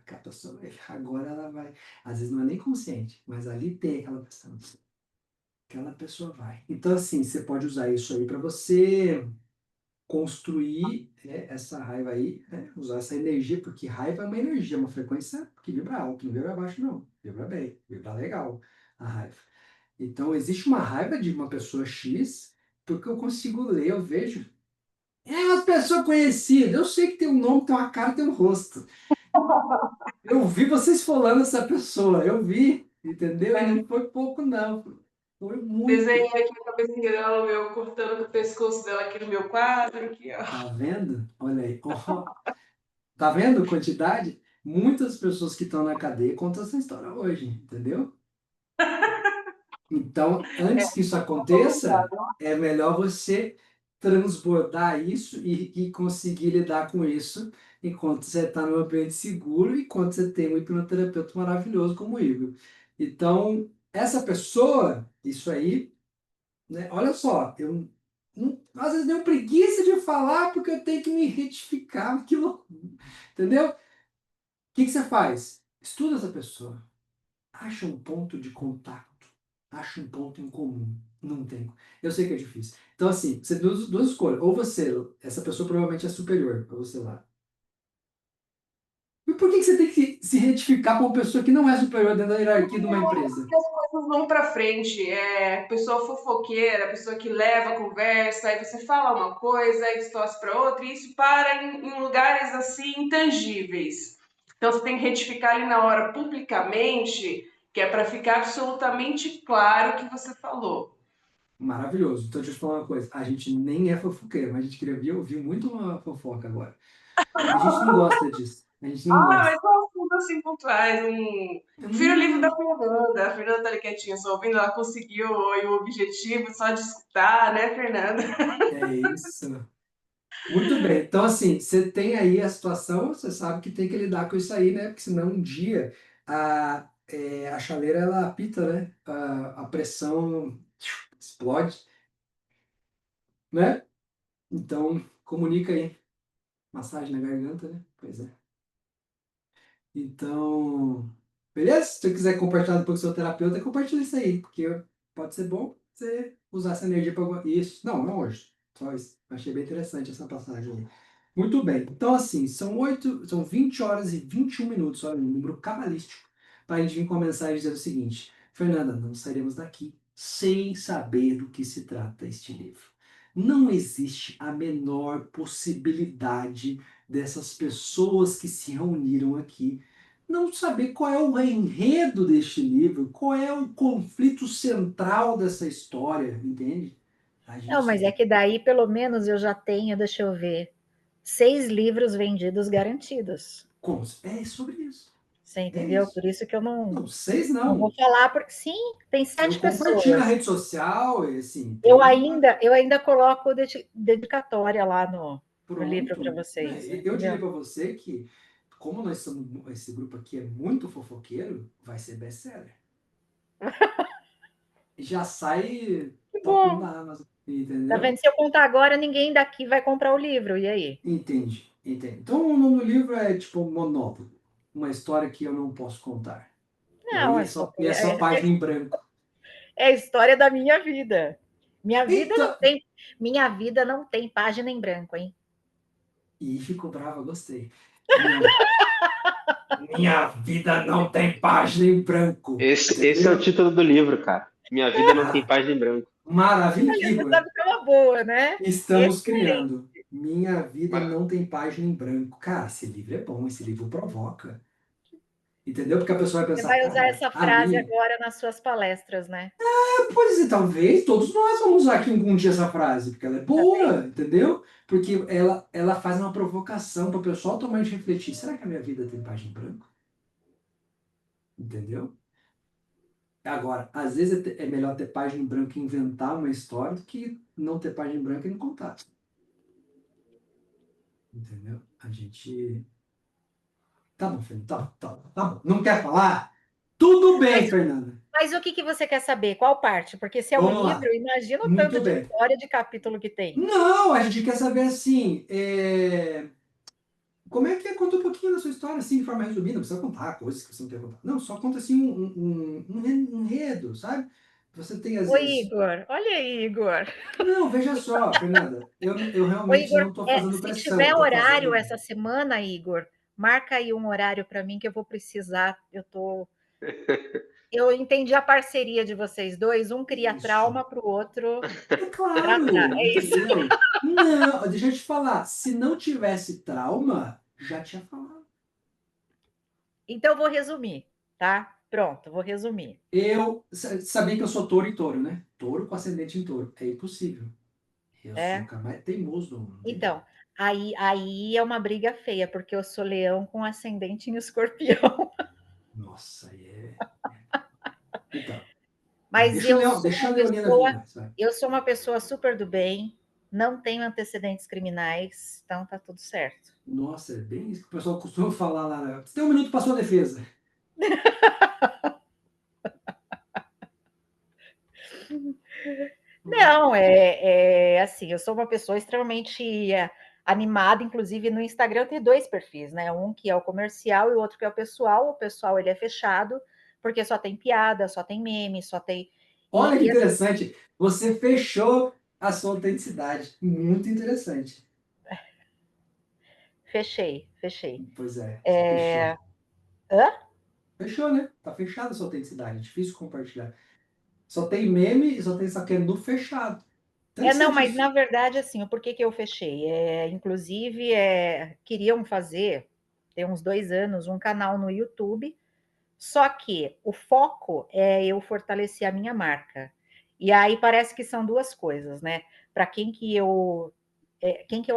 Speaker 1: agora ela vai. Às vezes não é nem consciente, mas ali tem aquela pessoa. Aquela pessoa vai. Então, assim, você pode usar isso aí para você construir essa raiva aí, né? Usar essa energia, porque raiva é uma energia, uma frequência que vibra alto, não vibra baixo, não. Vibra bem, vibra legal a raiva. Então, existe uma raiva de uma pessoa X, porque eu consigo ler, eu vejo. É uma pessoa conhecida, eu sei que tem um nome, tem uma cara, tem um rosto. Eu vi vocês falando essa pessoa, eu vi, entendeu? E não foi pouco, não. Foi muito.
Speaker 4: Desenhei aqui a cabecinha dela, meu, cortando o pescoço dela aqui no meu quadro, aqui, ó.
Speaker 1: Tá vendo? Olha aí. Ó, tá vendo a quantidade? Muitas pessoas que estão na cadeia contam essa história hoje, entendeu? Então, antes que isso aconteça, é melhor você transbordar isso e conseguir lidar com isso enquanto você está num ambiente seguro e enquanto você tem um hipnoterapeuta maravilhoso como o Igor. Então, essa pessoa, isso aí, né? Olha só, eu às vezes tenho preguiça de falar porque eu tenho que me retificar, que loucura, entendeu? O que que você faz? Estuda essa pessoa. Acha um ponto de contato. Acha um ponto em comum. Não tem. Eu sei que é difícil. Então, assim, você tem duas escolhas. Ou você, essa pessoa provavelmente é superior para você lá. E por que que você tem que se retificar com uma pessoa que não é superior dentro da hierarquia de uma empresa?
Speaker 4: Porque as coisas vão para frente. Pessoa fofoqueira, pessoa que leva a conversa, aí você fala uma coisa, aí distorce para outra, e isso para em lugares assim intangíveis. Então você tem que retificar ali na hora publicamente, que é para ficar absolutamente claro o que você falou.
Speaker 1: Maravilhoso. Então, deixa eu te falar uma coisa. A gente nem é fofoqueiro, mas a gente queria ouvir muito uma fofoca agora. A gente não gosta disso. A gente não
Speaker 4: Ah,
Speaker 1: gosta.
Speaker 4: mas são assuntos assim pontuais. Prefiro o livro da
Speaker 1: Hum,
Speaker 4: Fernanda. A Fernanda tá ali quietinha, só ouvindo, ela conseguiu o objetivo só de escutar, né, Fernanda?
Speaker 1: é isso. Muito bem. Então, assim, você tem aí a situação, você sabe que tem que lidar com isso aí, né? Porque senão um dia a chaleira ela apita, né? A pressão explode, né? Então, comunica aí. Massagem na garganta, né? Pois é. Então, beleza? Se você quiser compartilhar depois com o seu terapeuta, compartilha isso aí, porque pode ser bom você usar essa energia para isso. Não, não hoje. Só isso. Achei bem interessante essa passagem aí. Muito bem. Então, assim, são 20 horas e 21 minutos, olha, um número cabalístico, para a gente vir com a mensagem dizendo o seguinte: Fernanda, não sairemos daqui sem saber do que se trata este livro. Não existe a menor possibilidade dessas pessoas que se reuniram aqui não saber qual é o enredo deste livro, qual é o conflito central dessa história, entende? A
Speaker 7: Não, mas é
Speaker 1: gente.
Speaker 7: que daí, pelo menos, eu já tenho, deixa eu ver, 6 livros vendidos garantidos.
Speaker 1: É sobre isso.
Speaker 7: Você
Speaker 1: É
Speaker 7: entendeu?
Speaker 1: isso.
Speaker 7: Por isso que eu não,
Speaker 1: Não, vocês
Speaker 7: não vou
Speaker 1: não.
Speaker 7: falar, porque sim, tem
Speaker 1: Eu
Speaker 7: 7
Speaker 1: compartilho na
Speaker 7: pessoas.
Speaker 1: rede social, e assim,
Speaker 7: Eu
Speaker 1: tem uma.
Speaker 7: ainda, eu ainda coloco dedicatória lá no livro para
Speaker 1: Pronto. Né?
Speaker 7: vocês,
Speaker 1: Eu diria
Speaker 7: entendeu?
Speaker 1: para você que, como nós somos, esse grupo aqui é muito fofoqueiro, vai ser best-seller. Já sai
Speaker 7: Que
Speaker 1: top 1
Speaker 7: bom.
Speaker 1: da Amazon,
Speaker 7: Tá
Speaker 1: entendeu?
Speaker 7: vendo? Se eu contar agora, ninguém daqui vai comprar o livro. E aí?
Speaker 1: Entende, entende. Então o nome do livro é tipo um monólogo, uma história que eu não posso contar. E
Speaker 7: Não,
Speaker 1: aí
Speaker 7: é só,
Speaker 1: é só página em branco.
Speaker 7: é a história da minha vida.
Speaker 1: Eita!
Speaker 7: Minha vida não tem página em branco, hein?
Speaker 1: Ih, ficou brava, gostei. Minha vida não tem página em branco.
Speaker 2: Esse é o
Speaker 1: Entendeu?
Speaker 2: título do livro, cara. Minha vida não tem
Speaker 1: Ah,
Speaker 2: página em branco.
Speaker 1: maravilha,
Speaker 7: Olha,
Speaker 1: que
Speaker 7: você sabe que é uma boa, né?
Speaker 1: estamos
Speaker 7: Excelente.
Speaker 1: criando. Minha vida
Speaker 2: Mas,
Speaker 1: não tem página em branco. Cara, esse livro é bom, esse livro provoca. Entendeu? Porque a pessoa vai
Speaker 7: Você
Speaker 1: pensar,
Speaker 7: vai usar
Speaker 1: cara,
Speaker 7: essa
Speaker 1: a
Speaker 7: frase
Speaker 1: minha.
Speaker 7: agora nas suas palestras, né?
Speaker 1: Pois é, talvez todos nós vamos usar aqui um dia essa frase, porque ela é
Speaker 7: Tá
Speaker 1: boa,
Speaker 7: vendo?
Speaker 1: entendeu? Porque ela faz uma provocação para o pessoal automaticamente refletir. Será que a minha vida tem página em branco? Entendeu? Agora, às vezes é melhor ter página em branco e inventar uma história do que não ter página em branco e não contar. Entendeu? A gente. Tá bom, Fernanda. Tá bom. Não quer falar? Tudo bem,
Speaker 7: Mas,
Speaker 1: Fernanda.
Speaker 7: mas o que que você quer saber? Qual parte? Porque se é o
Speaker 1: Vamos
Speaker 7: livro,
Speaker 1: lá.
Speaker 7: imagina o tanto
Speaker 1: Muito
Speaker 7: de
Speaker 1: bem.
Speaker 7: história de capítulo que tem.
Speaker 1: Não, a gente quer saber assim. Como é que é? Conta um pouquinho da sua história, assim, de forma resumida. Não precisa contar coisas que você não quer contar. Não, só conta assim um enredo, sabe? Você tem, às
Speaker 7: Oi,
Speaker 1: vezes.
Speaker 7: Igor. Olha aí, Igor.
Speaker 1: Não, veja só, Fernanda. Eu
Speaker 7: Oi,
Speaker 1: realmente
Speaker 7: Igor.
Speaker 1: não estou fazendo
Speaker 7: Se
Speaker 1: pressão. Eu
Speaker 7: tiver
Speaker 1: estou
Speaker 7: horário
Speaker 1: fazendo.
Speaker 7: essa semana, Igor, marca aí um horário para mim que eu vou precisar. Eu entendi a parceria de vocês dois. Um cria
Speaker 1: Isso.
Speaker 7: trauma para o outro
Speaker 1: É
Speaker 7: tratar.
Speaker 1: claro,
Speaker 7: É isso.
Speaker 1: entendeu? Não, deixa eu te falar. Se não tivesse trauma, já tinha falado.
Speaker 7: Então eu vou resumir, tá? Pronto, vou resumir.
Speaker 1: Sabia que eu sou touro e touro, né? Touro com ascendente em touro. É impossível. Eu sou o
Speaker 7: É.
Speaker 1: cara mais teimoso do mundo, não tem
Speaker 7: Então,
Speaker 1: jeito.
Speaker 7: aí é uma briga feia, porque eu sou leão com ascendente em escorpião.
Speaker 1: Nossa, aí é. Então, mas
Speaker 7: Mas eu sou
Speaker 1: deixa a
Speaker 7: uma
Speaker 1: leonina vir
Speaker 7: pessoa,
Speaker 1: mais, vai.
Speaker 7: eu sou uma pessoa super do bem, não tenho antecedentes criminais, então tá tudo certo.
Speaker 1: Nossa, é bem isso que o pessoal costuma falar lá. Você tem um minuto para sua defesa.
Speaker 7: Não, assim, eu sou uma pessoa extremamente animada, inclusive no Instagram eu tenho 2 perfis, né? Um que é o comercial e o outro que é o pessoal. O pessoal ele é fechado, porque só tem piada, só tem meme, só tem.
Speaker 1: Olha que
Speaker 7: E assim,
Speaker 1: interessante. Você fechou a sua autenticidade. Muito interessante.
Speaker 7: fechei.
Speaker 1: Pois é, você fechou.
Speaker 7: Hã?
Speaker 1: Fechou, né? Tá fechada a sua autenticidade. É difícil compartilhar. Só tem meme e só tem só que é no fechado.
Speaker 7: Não,
Speaker 1: Interessante
Speaker 7: mas
Speaker 1: isso.
Speaker 7: na verdade, assim, o porquê que eu fechei? Inclusive, queriam fazer, tem uns 2 anos, um canal no YouTube. Só que o foco é eu fortalecer a minha marca. E aí parece que são duas coisas, né? Para quem que eu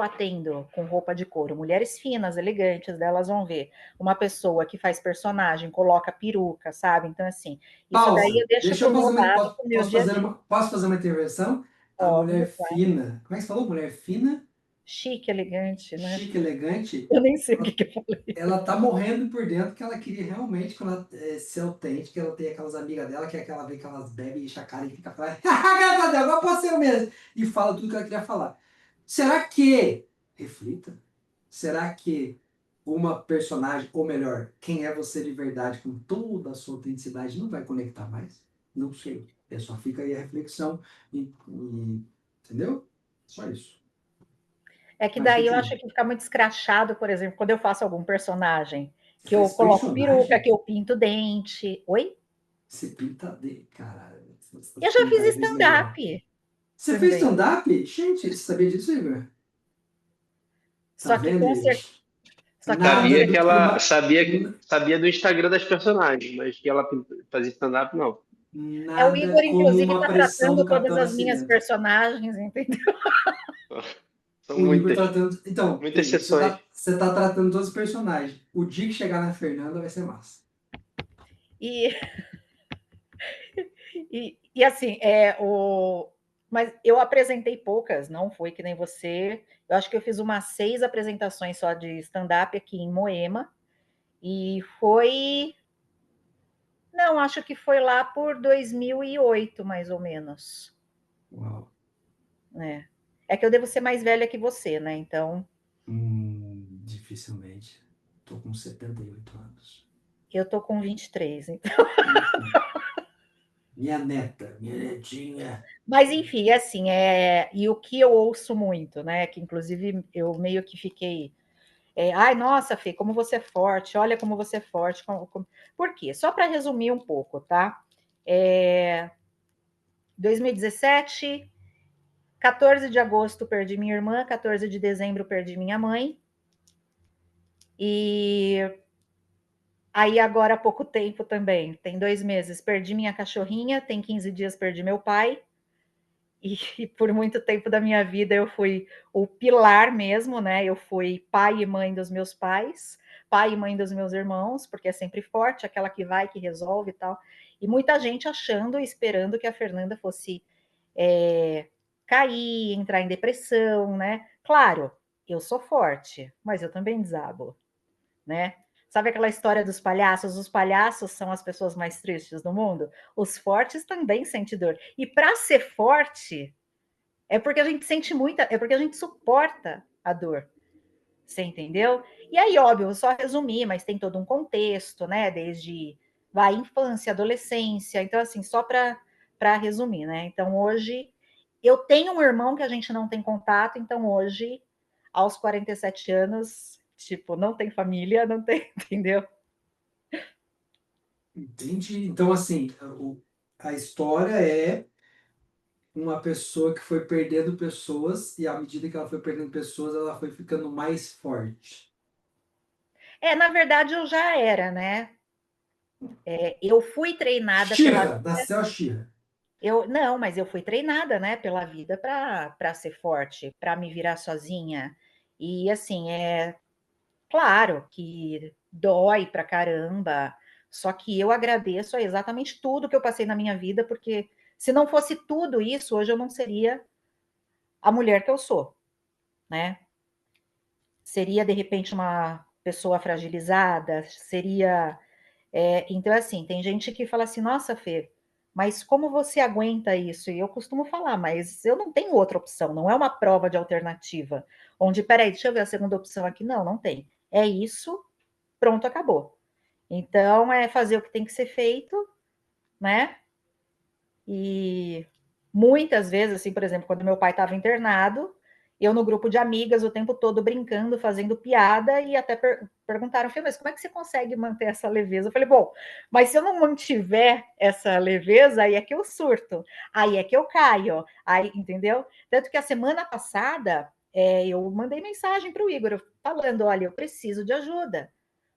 Speaker 7: atendo com roupa de couro? Mulheres finas, elegantes, delas vão ver. Uma pessoa que faz personagem, coloca peruca, sabe? Então, assim, isso daí eu
Speaker 1: Pausa.
Speaker 7: deixo
Speaker 1: Deixa eu
Speaker 7: pro meu
Speaker 1: fazer
Speaker 7: lado, pro meu dia a dia.
Speaker 1: posso fazer uma intervenção? A mulher
Speaker 7: Óbvio, claro.
Speaker 1: fina. Como é que você falou? Mulher fina,
Speaker 7: Chique, elegante, né?
Speaker 1: chique, elegante.
Speaker 7: Eu nem sei o que, que eu falei.
Speaker 1: Ela tá morrendo por dentro que ela queria realmente, quando ela ser autêntica, ela tem aquelas amigas dela que é aquela vez que elas bebem e chacoalham e fica falando, graças a Deus, agora posso ser eu mesmo. E fala tudo que ela queria falar. Será que, reflita, será que uma personagem, ou melhor, quem é você de verdade com toda a sua autenticidade não vai conectar mais? Não sei. É só fica aí a reflexão. Entendeu? Só isso.
Speaker 7: É que
Speaker 1: Mas
Speaker 7: daí eu
Speaker 1: continua.
Speaker 7: acho que fica muito escrachado, por exemplo, quando eu faço algum personagem,
Speaker 1: Você
Speaker 7: que eu
Speaker 1: faz
Speaker 7: coloco peruca,
Speaker 1: personagem?
Speaker 7: que eu pinto dente. Oi?
Speaker 1: Você pinta de. Caralho, você está
Speaker 7: Eu já
Speaker 1: ficando
Speaker 7: fiz
Speaker 1: cada vez melhor.
Speaker 7: stand-up
Speaker 1: Você fez
Speaker 7: também.
Speaker 1: stand-up? Gente, você sabia disso, Igor? Tá
Speaker 7: Só que
Speaker 1: vendo,
Speaker 7: com
Speaker 1: Igor?
Speaker 7: cer... Só que com
Speaker 1: Nada
Speaker 2: Sabia
Speaker 1: do
Speaker 2: que
Speaker 7: cer...
Speaker 2: ela
Speaker 1: clima.
Speaker 2: sabia sabia do Instagram das personagens, mas que ela fazia stand-up, não.
Speaker 7: O
Speaker 1: Nada
Speaker 7: Igor,
Speaker 1: como
Speaker 7: inclusive,
Speaker 1: uma
Speaker 7: está
Speaker 1: pressão do
Speaker 7: tratando todas
Speaker 1: Capitão
Speaker 7: as minhas
Speaker 1: Nascimento.
Speaker 7: personagens, entendeu?
Speaker 2: São
Speaker 1: O Igor
Speaker 2: muitas,
Speaker 1: tratando. Então,
Speaker 2: muitas
Speaker 1: Igor,
Speaker 2: sessões.
Speaker 1: você tá tratando todos os personagens. O dia que chegar na Fernanda vai ser massa.
Speaker 7: E, e assim, mas eu apresentei poucas, não foi que nem você. Eu acho que eu fiz umas 6 apresentações só de stand-up aqui em Moema. E foi. Não, acho que foi lá por 2008, mais ou menos.
Speaker 1: Uau.
Speaker 7: Né? É que eu devo ser mais velha que você, né? Então,
Speaker 1: Dificilmente. Tô com 78 anos.
Speaker 7: eu tô com 23. Então.
Speaker 1: Minha neta, minha netinha.
Speaker 7: Mas, enfim, assim, e o que eu ouço muito, né? Que inclusive eu meio que fiquei. Ai, nossa, Fê, como você é forte, olha como você é forte. Por quê? Só para resumir um pouco, tá? 2017, 14 de agosto perdi minha irmã, 14 de dezembro perdi minha mãe. E aí agora há pouco tempo também, tem 2 meses, perdi minha cachorrinha, tem 15 dias perdi meu pai. E por muito tempo da minha vida eu fui o pilar mesmo, né? Eu fui pai e mãe dos meus pais, pai e mãe dos meus irmãos, porque é sempre forte, aquela que vai, que resolve e tal. E muita gente achando e esperando que a Fernanda fosse cair, entrar em depressão, né? Claro, eu sou forte, mas eu também desabo, né? Sabe aquela história dos palhaços? Os palhaços são as pessoas mais tristes do mundo. Os fortes também sentem dor. E para ser forte, é porque a gente sente muita, é porque a gente suporta a dor. Você entendeu? E aí, óbvio, eu só resumi, mas tem todo um contexto, né? Desde vai infância, adolescência. Então, assim, só para resumir, né? Então, hoje eu tenho um irmão que a gente não tem contato, então hoje, aos 47 anos, tipo, não tem família, não tem, entendeu?
Speaker 1: Entendi. Então, assim, a história é uma pessoa que foi perdendo pessoas e à medida que ela foi perdendo pessoas, ela foi ficando mais forte.
Speaker 7: Na verdade, eu já era, né? Eu fui treinada pela
Speaker 1: Xirra, nasceu a Xirra.
Speaker 7: Não, mas eu fui treinada, né, pela vida para ser forte, para me virar sozinha. E assim, claro que dói pra caramba, só que eu agradeço a exatamente tudo que eu passei na minha vida, porque se não fosse tudo isso, hoje eu não seria a mulher que eu sou, né? Seria de repente uma pessoa fragilizada, seria então, assim, tem gente que fala assim, nossa, Fê, mas como você aguenta isso? E eu costumo falar, mas eu não tenho outra opção, não é uma prova de alternativa, onde, peraí, deixa eu ver a segunda opção aqui. Não, não tem. É isso, pronto, acabou. Então, é fazer o que tem que ser feito, né? E muitas vezes, assim, por exemplo, quando meu pai estava internado, eu no grupo de amigas o tempo todo brincando, fazendo piada, e até perguntaram, Fê, mas como é que você consegue manter essa leveza? Eu falei, bom, mas se eu não mantiver essa leveza, aí é que eu surto, aí é que eu caio, aí, entendeu? Tanto que a semana passada eu mandei mensagem para o Igor falando, olha, eu preciso de ajuda.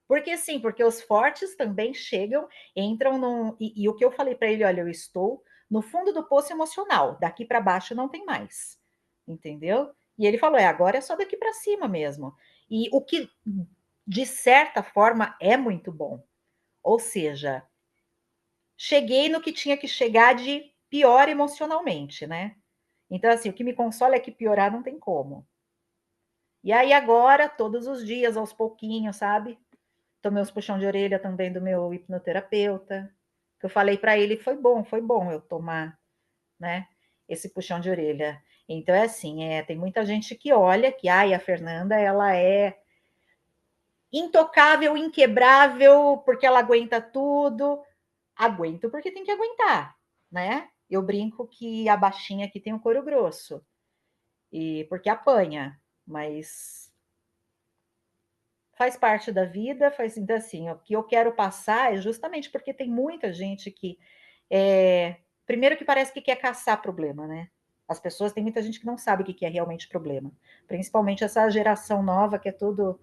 Speaker 7: Porque sim, porque os fortes também chegam, entram num. E o que eu falei para ele, olha, eu estou no fundo do poço emocional, daqui para baixo não tem mais. Entendeu? E ele falou: agora é só daqui para cima mesmo. E o que, de certa forma, é muito bom. Ou seja, cheguei no que tinha que chegar de pior emocionalmente, né? Então, assim, o que me consola é que piorar não tem como. E aí, agora, todos os dias, aos pouquinhos, sabe? Tomei uns puxão de orelha também do meu hipnoterapeuta, que eu falei para ele, foi bom eu tomar, né, esse puxão de orelha. Então é assim, tem muita gente que olha que, ai, a Fernanda, ela é intocável, inquebrável, porque ela aguenta tudo. Aguento porque tem que aguentar, né? Eu brinco que a baixinha aqui tem um couro grosso, e porque apanha. mas faz parte da vida, então assim, o que eu quero passar é justamente porque tem muita gente que primeiro que parece que quer caçar problema, né? As pessoas, tem muita gente que não sabe o que é realmente problema, principalmente essa geração nova que é tudo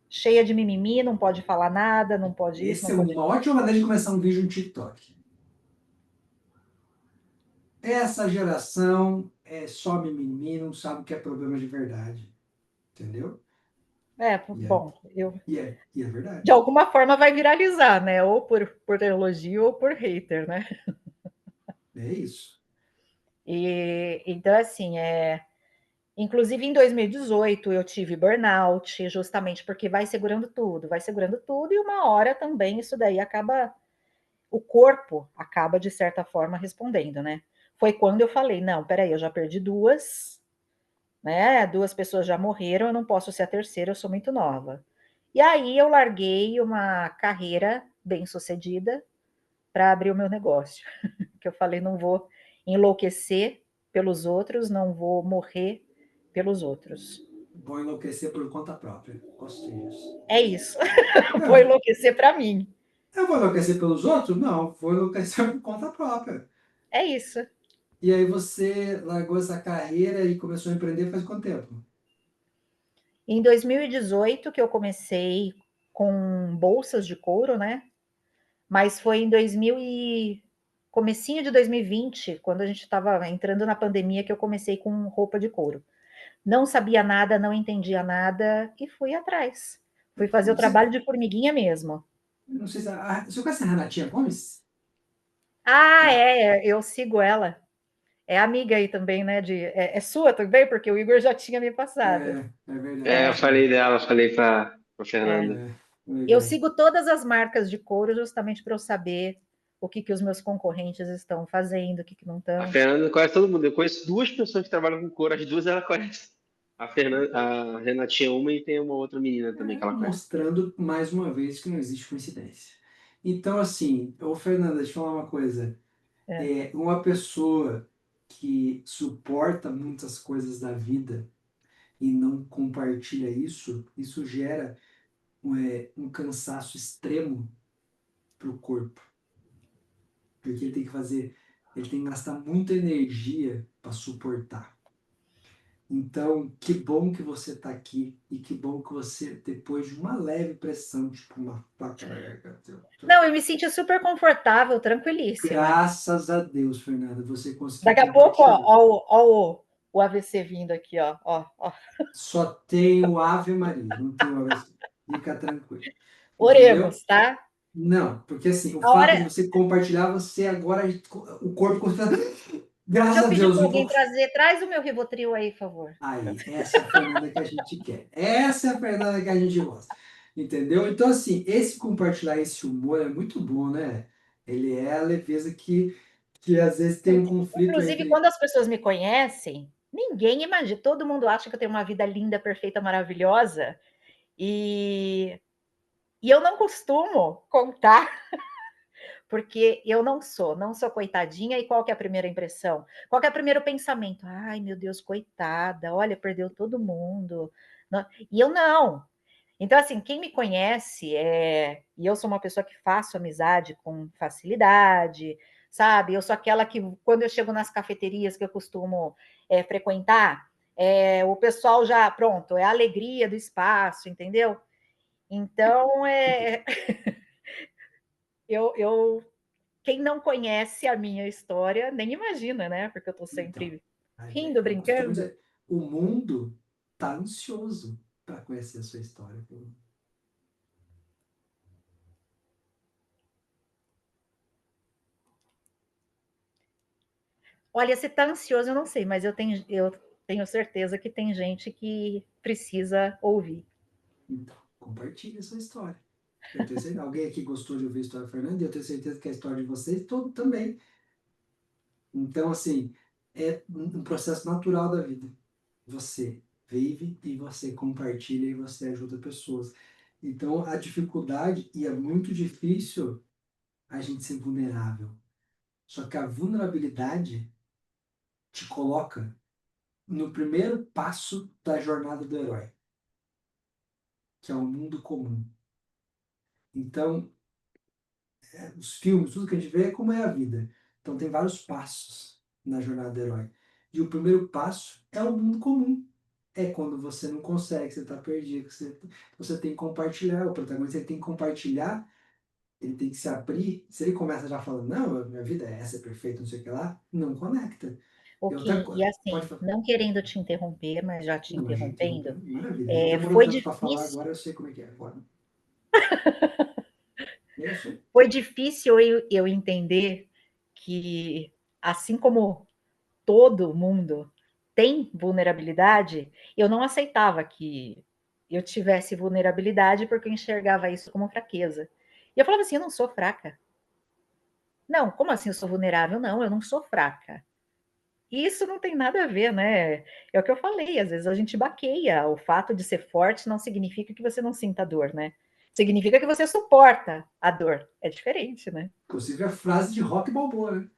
Speaker 7: cheia de mimimi, não pode falar nada, não pode isso,
Speaker 1: Essa
Speaker 7: não
Speaker 1: é
Speaker 7: pode.
Speaker 1: uma ótima maneira de começar um vídeo no TikTok. Essa geração é só mimimi, não sabe o que é problema de verdade. Entendeu? E é,
Speaker 7: Bom,
Speaker 1: e é
Speaker 7: de
Speaker 1: verdade.
Speaker 7: alguma forma vai viralizar, né? Ou por elogio ou por hater, né?
Speaker 1: É isso.
Speaker 7: E então, assim, inclusive em 2018 eu tive burnout, justamente porque vai segurando tudo, e uma hora também isso daí acaba, o corpo acaba de certa forma respondendo, né? Foi quando eu falei, não, peraí, eu já perdi duas, né? Duas pessoas já morreram, eu não posso ser a terceira, eu sou muito nova. E aí eu larguei uma carreira bem-sucedida para abrir o meu negócio. Que eu falei, não vou enlouquecer pelos outros, não vou morrer pelos outros.
Speaker 1: Vou enlouquecer por conta própria. Gostei disso.
Speaker 7: É isso. Vou
Speaker 1: É,
Speaker 7: enlouquecer para mim.
Speaker 1: eu vou enlouquecer pelos outros? Não, vou enlouquecer por conta própria.
Speaker 7: É isso.
Speaker 1: E aí você largou essa carreira e começou a empreender faz quanto tempo?
Speaker 7: Em 2018 que eu comecei com bolsas de couro, né? Mas foi em comecinho de 2020, quando a gente estava entrando na pandemia, que eu comecei com roupa de couro. Não sabia nada, não entendia nada e fui atrás. Fui fazer o
Speaker 1: Você,
Speaker 7: trabalho de formiguinha mesmo.
Speaker 1: não sei se você conhece a Renatinha Gomes?
Speaker 7: Ah, eu sigo ela. É amiga aí também, né? É sua também, porque o Igor já tinha me passado.
Speaker 1: É
Speaker 2: Eu
Speaker 1: verdade.
Speaker 2: falei dela, falei pra
Speaker 7: É.
Speaker 2: Fernanda.
Speaker 1: É,
Speaker 7: Eu
Speaker 1: legal.
Speaker 7: sigo todas as marcas de couro justamente para eu saber o que os meus concorrentes estão fazendo, o que não
Speaker 2: A
Speaker 7: estão.
Speaker 2: Fernanda conhece todo mundo. Eu conheço duas pessoas que trabalham com couro, as duas ela conhece. A Renatinha uma e tem uma outra menina também que ela conhece.
Speaker 1: Mostrando mais uma vez que não existe coincidência. Então, assim, ô Fernanda, deixa eu falar uma coisa.
Speaker 7: É.
Speaker 1: Uma pessoa que suporta muitas coisas da vida e não compartilha isso gera um cansaço extremo para o corpo. Porque ele tem que gastar muita energia para suportar. Então, que bom que você está aqui e que bom que você, depois de uma leve pressão, tipo uma faca na garganta,
Speaker 7: Não, eu me senti super confortável, tranquilíssima.
Speaker 1: graças a Deus, Fernanda, você conseguiu
Speaker 7: Daqui a pouco,
Speaker 1: compartilhar.
Speaker 7: o AVC vindo aqui, ó.
Speaker 1: Só tem o Ave Maria, não tem o AVC. Fica tranquilo. Entendeu?
Speaker 7: Oremos, tá?
Speaker 1: Não, porque assim, o
Speaker 7: A
Speaker 1: fato de
Speaker 7: hora.
Speaker 1: você compartilhar, você agora, o corpo constata,
Speaker 7: Deixa
Speaker 1: graças
Speaker 7: eu
Speaker 1: a
Speaker 7: pedir
Speaker 1: Deus,
Speaker 7: para
Speaker 1: não vou.
Speaker 7: alguém trazer. Traz o meu Rivotril aí, por favor.
Speaker 1: Aí, essa é a Fernanda que a gente quer. Essa é a Fernanda que a gente gosta. Entendeu? Então, assim, esse compartilhar esse humor é muito bom, né? Ele é a leveza que às vezes tem um conflito
Speaker 7: Inclusive,
Speaker 1: entre.
Speaker 7: quando as pessoas me conhecem, ninguém imagina. Todo mundo acha que eu tenho uma vida linda, perfeita, maravilhosa. E eu não costumo contar, porque eu não sou coitadinha. E qual que é a primeira impressão? Qual que é o primeiro pensamento? Ai, meu Deus, coitada, olha, perdeu todo mundo. E eu não. Então, assim, quem me conhece, e eu sou uma pessoa que faço amizade com facilidade, sabe? Eu sou aquela que, quando eu chego nas cafeterias que eu costumo frequentar, o pessoal já, pronto, é a alegria do espaço, entendeu? Então, eu quem não conhece a minha história nem imagina, né? Porque eu estou
Speaker 1: Então,
Speaker 7: sempre rindo,
Speaker 1: eu costumo
Speaker 7: brincando.
Speaker 1: dizer, o mundo tá ansioso para conhecer a sua história.
Speaker 7: Olha, se está ansioso, eu não sei, mas eu tenho certeza que tem gente que precisa ouvir.
Speaker 1: Então, compartilhe a sua história. Eu tenho certeza, alguém aqui gostou de ouvir a história da Fernanda e eu tenho certeza que a história de vocês todo também. Então, assim, é um processo natural da vida. Você vive e você compartilha e você ajuda pessoas. Então, a dificuldade, e é muito difícil a gente ser vulnerável. Só que a vulnerabilidade te coloca no primeiro passo da jornada do herói, que é o mundo comum. Então, os filmes, tudo que a gente vê é como é a vida. Então, tem vários passos na jornada do herói. E o primeiro passo é o mundo comum. É quando você não consegue, você está perdido, você tem que compartilhar. O protagonista ele tem que compartilhar, ele tem que se abrir. Se ele começa já falando, não, minha vida é essa, é perfeita, não sei o que lá, não conecta.
Speaker 7: O
Speaker 1: E outra
Speaker 7: que, e
Speaker 1: coisa, pode
Speaker 7: assim,
Speaker 1: falar.
Speaker 7: não querendo te interromper, mas já te
Speaker 1: Não, imagina,
Speaker 7: interrompendo,
Speaker 1: interrompendo. Maravilha. A gente demorou
Speaker 7: foi
Speaker 1: tanto para falar,
Speaker 7: difícil,
Speaker 1: agora eu sei como é que é. Agora. Eu sei.
Speaker 7: foi difícil eu entender que, assim como todo mundo tem vulnerabilidade, eu não aceitava que eu tivesse vulnerabilidade porque eu enxergava isso como fraqueza. E eu falava assim, eu não sou fraca. Não, como assim eu sou vulnerável? Não, eu não sou fraca. E isso não tem nada a ver, né? É o que eu falei, às vezes a gente baqueia. O fato de ser forte não significa que você não sinta dor, né? Significa que você suporta a dor. É diferente, né?
Speaker 1: Inclusive a frase de Rock Balboa, né?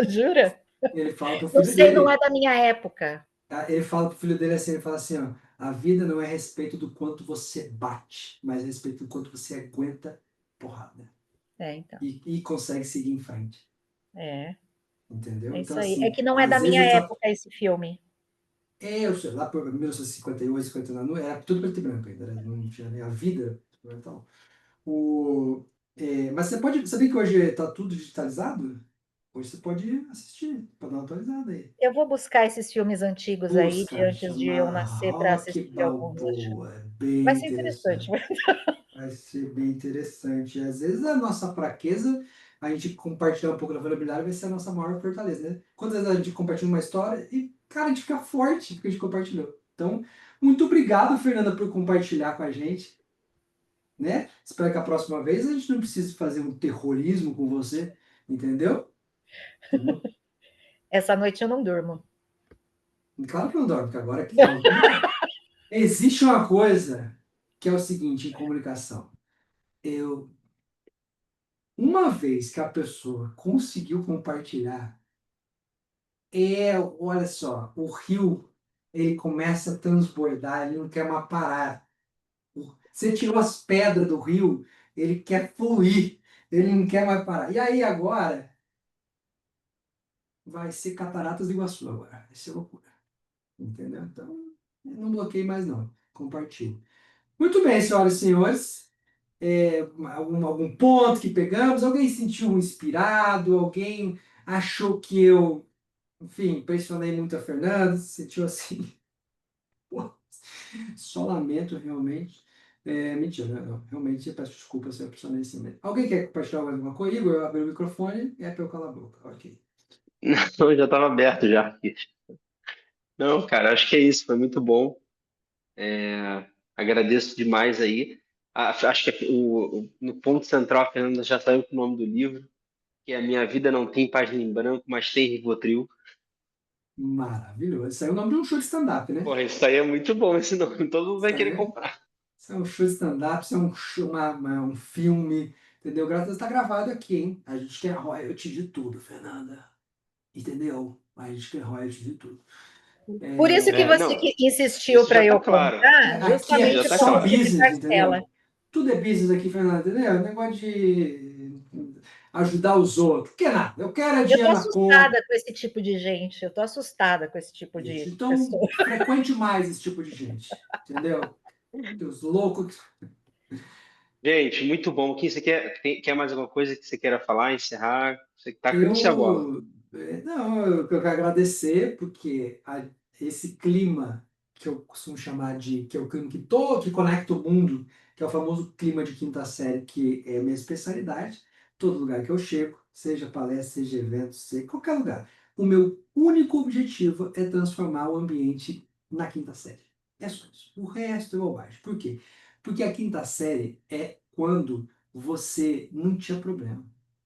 Speaker 7: Jura?
Speaker 1: Ele fala pro
Speaker 7: Não
Speaker 1: filho
Speaker 7: sei, não é
Speaker 1: dele,
Speaker 7: da minha época.
Speaker 1: ele fala pro filho dele assim, ele fala assim, ó, a vida não é a respeito do quanto você bate, mas a respeito do quanto você aguenta porrada
Speaker 7: É, então.
Speaker 1: e consegue seguir em frente,
Speaker 7: É,
Speaker 1: entendeu?
Speaker 7: é
Speaker 1: Então
Speaker 7: isso aí. É
Speaker 1: assim,
Speaker 7: que não é da
Speaker 1: às vezes
Speaker 7: minha
Speaker 1: a gente tá,
Speaker 7: época esse filme.
Speaker 1: eu sei lá por 1958, 59, não era tudo preto e branco ainda, né? Não tinha nem a vida, então, mas você pode saber que hoje tá tudo digitalizado? Hoje você pode assistir, pode dar uma atualizada aí.
Speaker 7: Eu vou buscar esses filmes antigos aí de
Speaker 1: Busca,
Speaker 7: antes de eu
Speaker 1: chama
Speaker 7: nascer para
Speaker 1: Rock
Speaker 7: assistir alguns. Acho.
Speaker 1: Balboa, é
Speaker 7: Vai
Speaker 1: bem
Speaker 7: ser interessante.
Speaker 1: interessante. Vai ser bem interessante. Às vezes a nossa fraqueza, a gente compartilhar um pouco da vulnerabilidade vai ser a nossa maior fortaleza, né? Quantas vezes a gente compartilha uma história e, cara, a gente fica forte porque a gente compartilhou. Então, muito obrigado, Fernanda, por compartilhar com a gente, né? Espero que a próxima vez a gente não precise fazer um terrorismo com você, entendeu?
Speaker 7: Essa noite eu não durmo.
Speaker 1: Claro que não dorme, porque agora aqui, ó, existe uma coisa que é o seguinte em comunicação. Eu, uma vez que a pessoa conseguiu compartilhar, olha só, o rio, ele começa a transbordar, ele não quer mais parar. Você tirou as pedras do rio, ele quer fluir, ele não quer mais parar. E aí agora vai ser Cataratas do Iguaçu agora, vai ser loucura, entendeu? Então, não bloqueei mais não, compartilhe. Muito bem, senhoras e senhores. Algum ponto que pegamos? Alguém se sentiu inspirado? Alguém achou que eu, enfim, impressionei muito a Fernanda? Se sentiu assim? Pô, só lamento realmente. Mentira, não, realmente eu peço desculpa se eu impressionei assim mesmo. Alguém quer compartilhar mais alguma coisa? Igor, eu abri o microfone e é para eu calar a boca. Ok.
Speaker 2: Não, já estava aberto já. Não, cara, acho que é isso. Foi muito bom. Agradeço demais aí. Acho que no ponto central a Fernanda já saiu com o nome do livro, que é A Minha Vida Não Tem Página em Branco, mas tem Rivotril.
Speaker 1: Maravilhoso. Isso aí é o nome de um show de stand-up, né?
Speaker 2: Porra, isso aí é muito bom, esse nome. Todo mundo vai
Speaker 1: Isso aí
Speaker 2: querer
Speaker 1: é
Speaker 2: comprar.
Speaker 1: Isso é um show de stand-up, isso é um show, um filme, entendeu? Graças a Deus tá gravado aqui, hein? A gente quer royalty de tudo, Fernanda. Entendeu? A gente quer royalty de tudo.
Speaker 7: Por isso que você
Speaker 2: Não,
Speaker 7: insistiu
Speaker 2: isso
Speaker 7: para
Speaker 2: já tá
Speaker 7: eu
Speaker 2: claro.
Speaker 7: comprar,
Speaker 1: Aqui
Speaker 2: Isso
Speaker 1: é
Speaker 2: já
Speaker 7: justamente
Speaker 2: tá
Speaker 7: com
Speaker 1: só
Speaker 7: o
Speaker 2: claro.
Speaker 7: livro em
Speaker 1: business,
Speaker 7: parcela.
Speaker 1: entendeu? Tudo é business aqui, Fernanda, entendeu? Negócio de ajudar os outros. Não quer nada. Eu quero é
Speaker 7: Eu tô
Speaker 1: dinheiro na conta.
Speaker 7: assustada com esse tipo de gente. Eu tô assustada com esse tipo
Speaker 1: Isso.
Speaker 7: de
Speaker 1: Então,
Speaker 7: pessoa.
Speaker 1: frequente mais esse tipo de gente. Entendeu? Os loucos.
Speaker 2: Gente, muito bom. Quem você quer mais alguma coisa que você queira falar, encerrar? Você tá com a bola.
Speaker 1: Não, eu quero agradecer porque esse clima que eu costumo chamar de que é o clima que conecta o mundo, que é o famoso clima de quinta série, que é a minha especialidade, todo lugar que eu chego, seja palestra, seja evento, seja qualquer lugar. O meu único objetivo é transformar o ambiente na quinta série. É só isso. O resto é bobagem. Por quê? Porque a quinta série é quando você não tinha problema.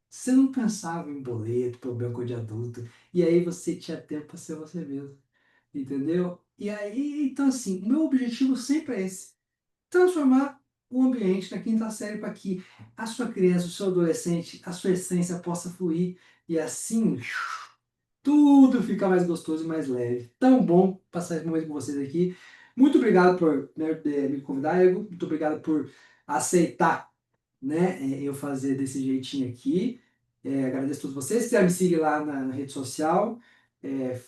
Speaker 1: Você não pensava em boleto, problema com o de adulto, e aí você tinha tempo para ser você mesmo, entendeu? E aí, então assim, o meu objetivo sempre é esse, transformar o ambiente na quinta série para que a sua criança, o seu adolescente, a sua essência possa fluir e assim tudo fica mais gostoso e mais leve. Tão bom passar esse momento com vocês aqui. Muito obrigado por, né, me convidar, Igor. Muito obrigado por aceitar, né, eu fazer desse jeitinho aqui. Agradeço a todos vocês. Se quiser me seguir lá na rede social,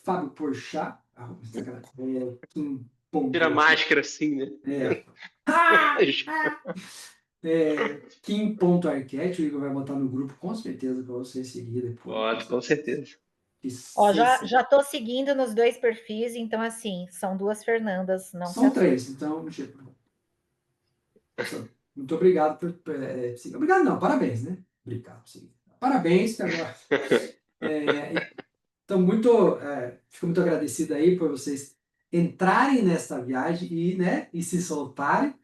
Speaker 1: Fábio Porchat, Instagram, Kim
Speaker 2: Tira a
Speaker 1: ponto,
Speaker 2: máscara assim, né?
Speaker 1: é, ah, Kim.arquete, o Igor vai botar no grupo com certeza para você seguir depois.
Speaker 2: Pode, com certeza.
Speaker 7: Ó, já tô seguindo nos 2 perfis, então assim, são 2 Fernandas, não se
Speaker 1: São
Speaker 7: assustem.
Speaker 1: 3, então, tipo, muito obrigado seguir. Obrigado não, parabéns, né? Obrigado por seguir. Parabéns, que agora. Então, fico muito agradecido aí por vocês entrarem nessa viagem e, né, e se soltarem.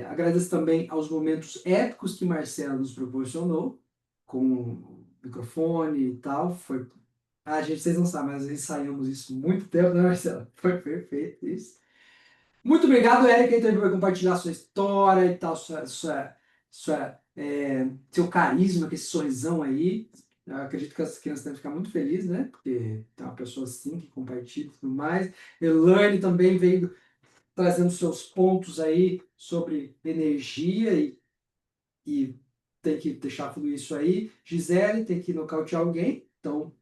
Speaker 1: Agradeço também aos momentos épicos que Marcelo nos proporcionou, com o microfone e tal. Gente, vocês não sabem, mas ensaiamos isso muito tempo, né, Marcelo? Foi perfeito isso. Muito obrigado, Érica, também por compartilhar sua história e tal, seu carisma, com esse sorrisão aí. Eu acredito que as crianças devem ficar muito felizes, né? Porque tem uma pessoa assim que compartilha e tudo mais. Elaine também veio trazendo seus pontos aí sobre energia e tem que deixar tudo isso aí. Gisele tem que nocautear alguém, então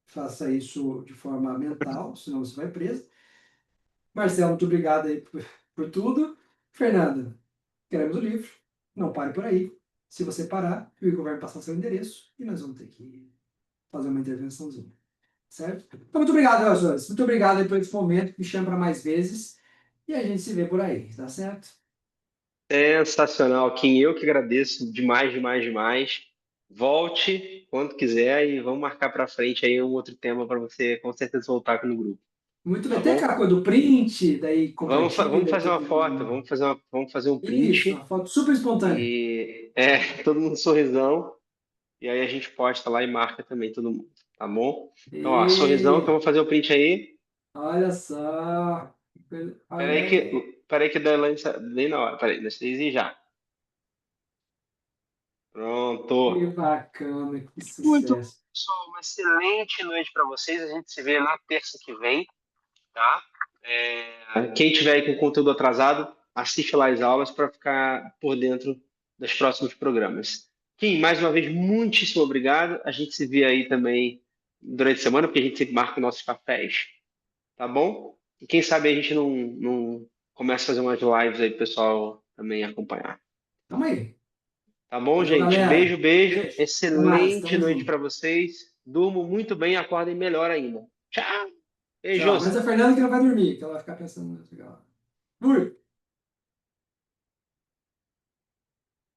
Speaker 1: faça isso de forma mental, senão você vai preso. Marcelo, muito obrigado aí por tudo. Fernanda, queremos o livro. Não pare por aí. Se você parar, o Igor vai passar seu endereço e nós vamos ter que fazer uma intervençãozinha. Certo? Então, muito obrigado, meus senhores. Muito obrigado aí por esse momento. Me chama para mais vezes. E a gente se vê por aí, tá certo?
Speaker 2: Sensacional, Kim. Eu que agradeço demais, demais, demais. Volte quando quiser e vamos marcar para frente aí um outro tema para você com certeza voltar aqui no grupo,
Speaker 1: Muito
Speaker 2: tá
Speaker 1: bem. Tem
Speaker 2: bom?
Speaker 1: aquela coisa do print, daí
Speaker 2: Vamos
Speaker 1: compartilha e
Speaker 2: fazer uma
Speaker 1: todo
Speaker 2: foto,
Speaker 1: mundo.
Speaker 2: vamos fazer um
Speaker 1: Isso, uma
Speaker 2: print
Speaker 1: foto super espontânea.
Speaker 2: e todo mundo sorrisão e aí a gente posta lá e marca também todo mundo, tá bom? Então, ó, sorrisão que eu
Speaker 1: E
Speaker 2: vou fazer o print aí.
Speaker 1: olha só. Olha aí.
Speaker 2: Peraí que da Elaine bem na hora. Peraí, deixa eu ir já.
Speaker 1: Que
Speaker 2: Pronto.
Speaker 1: bacana, que
Speaker 2: Muito bom,
Speaker 1: sucesso.
Speaker 2: pessoal. Uma excelente noite para vocês. A gente se vê na terça que vem, tá? Quem tiver aí com conteúdo atrasado, assiste lá as aulas para ficar por dentro dos próximos programas. Kim, mais uma vez, muitíssimo obrigado. A gente se vê aí também durante a semana, porque a gente sempre marca nossos cafés, tá bom? E quem sabe a gente não começa a fazer umas lives aí pro pessoal também acompanhar.
Speaker 1: Tamo aí.
Speaker 2: Tá bom,
Speaker 1: Valeu,
Speaker 2: gente? Beijo,
Speaker 1: galera.
Speaker 2: beijo.
Speaker 1: Beijo. Até mais.
Speaker 2: Excelente
Speaker 1: Tamo
Speaker 2: noite
Speaker 1: junto.
Speaker 2: para vocês. Durmam muito bem, acordem melhor ainda. Tchau.
Speaker 1: Tchau. Mas a
Speaker 2: Beijos.
Speaker 1: Fernanda que não vai dormir, que ela vai ficar pensando no outro. Fui.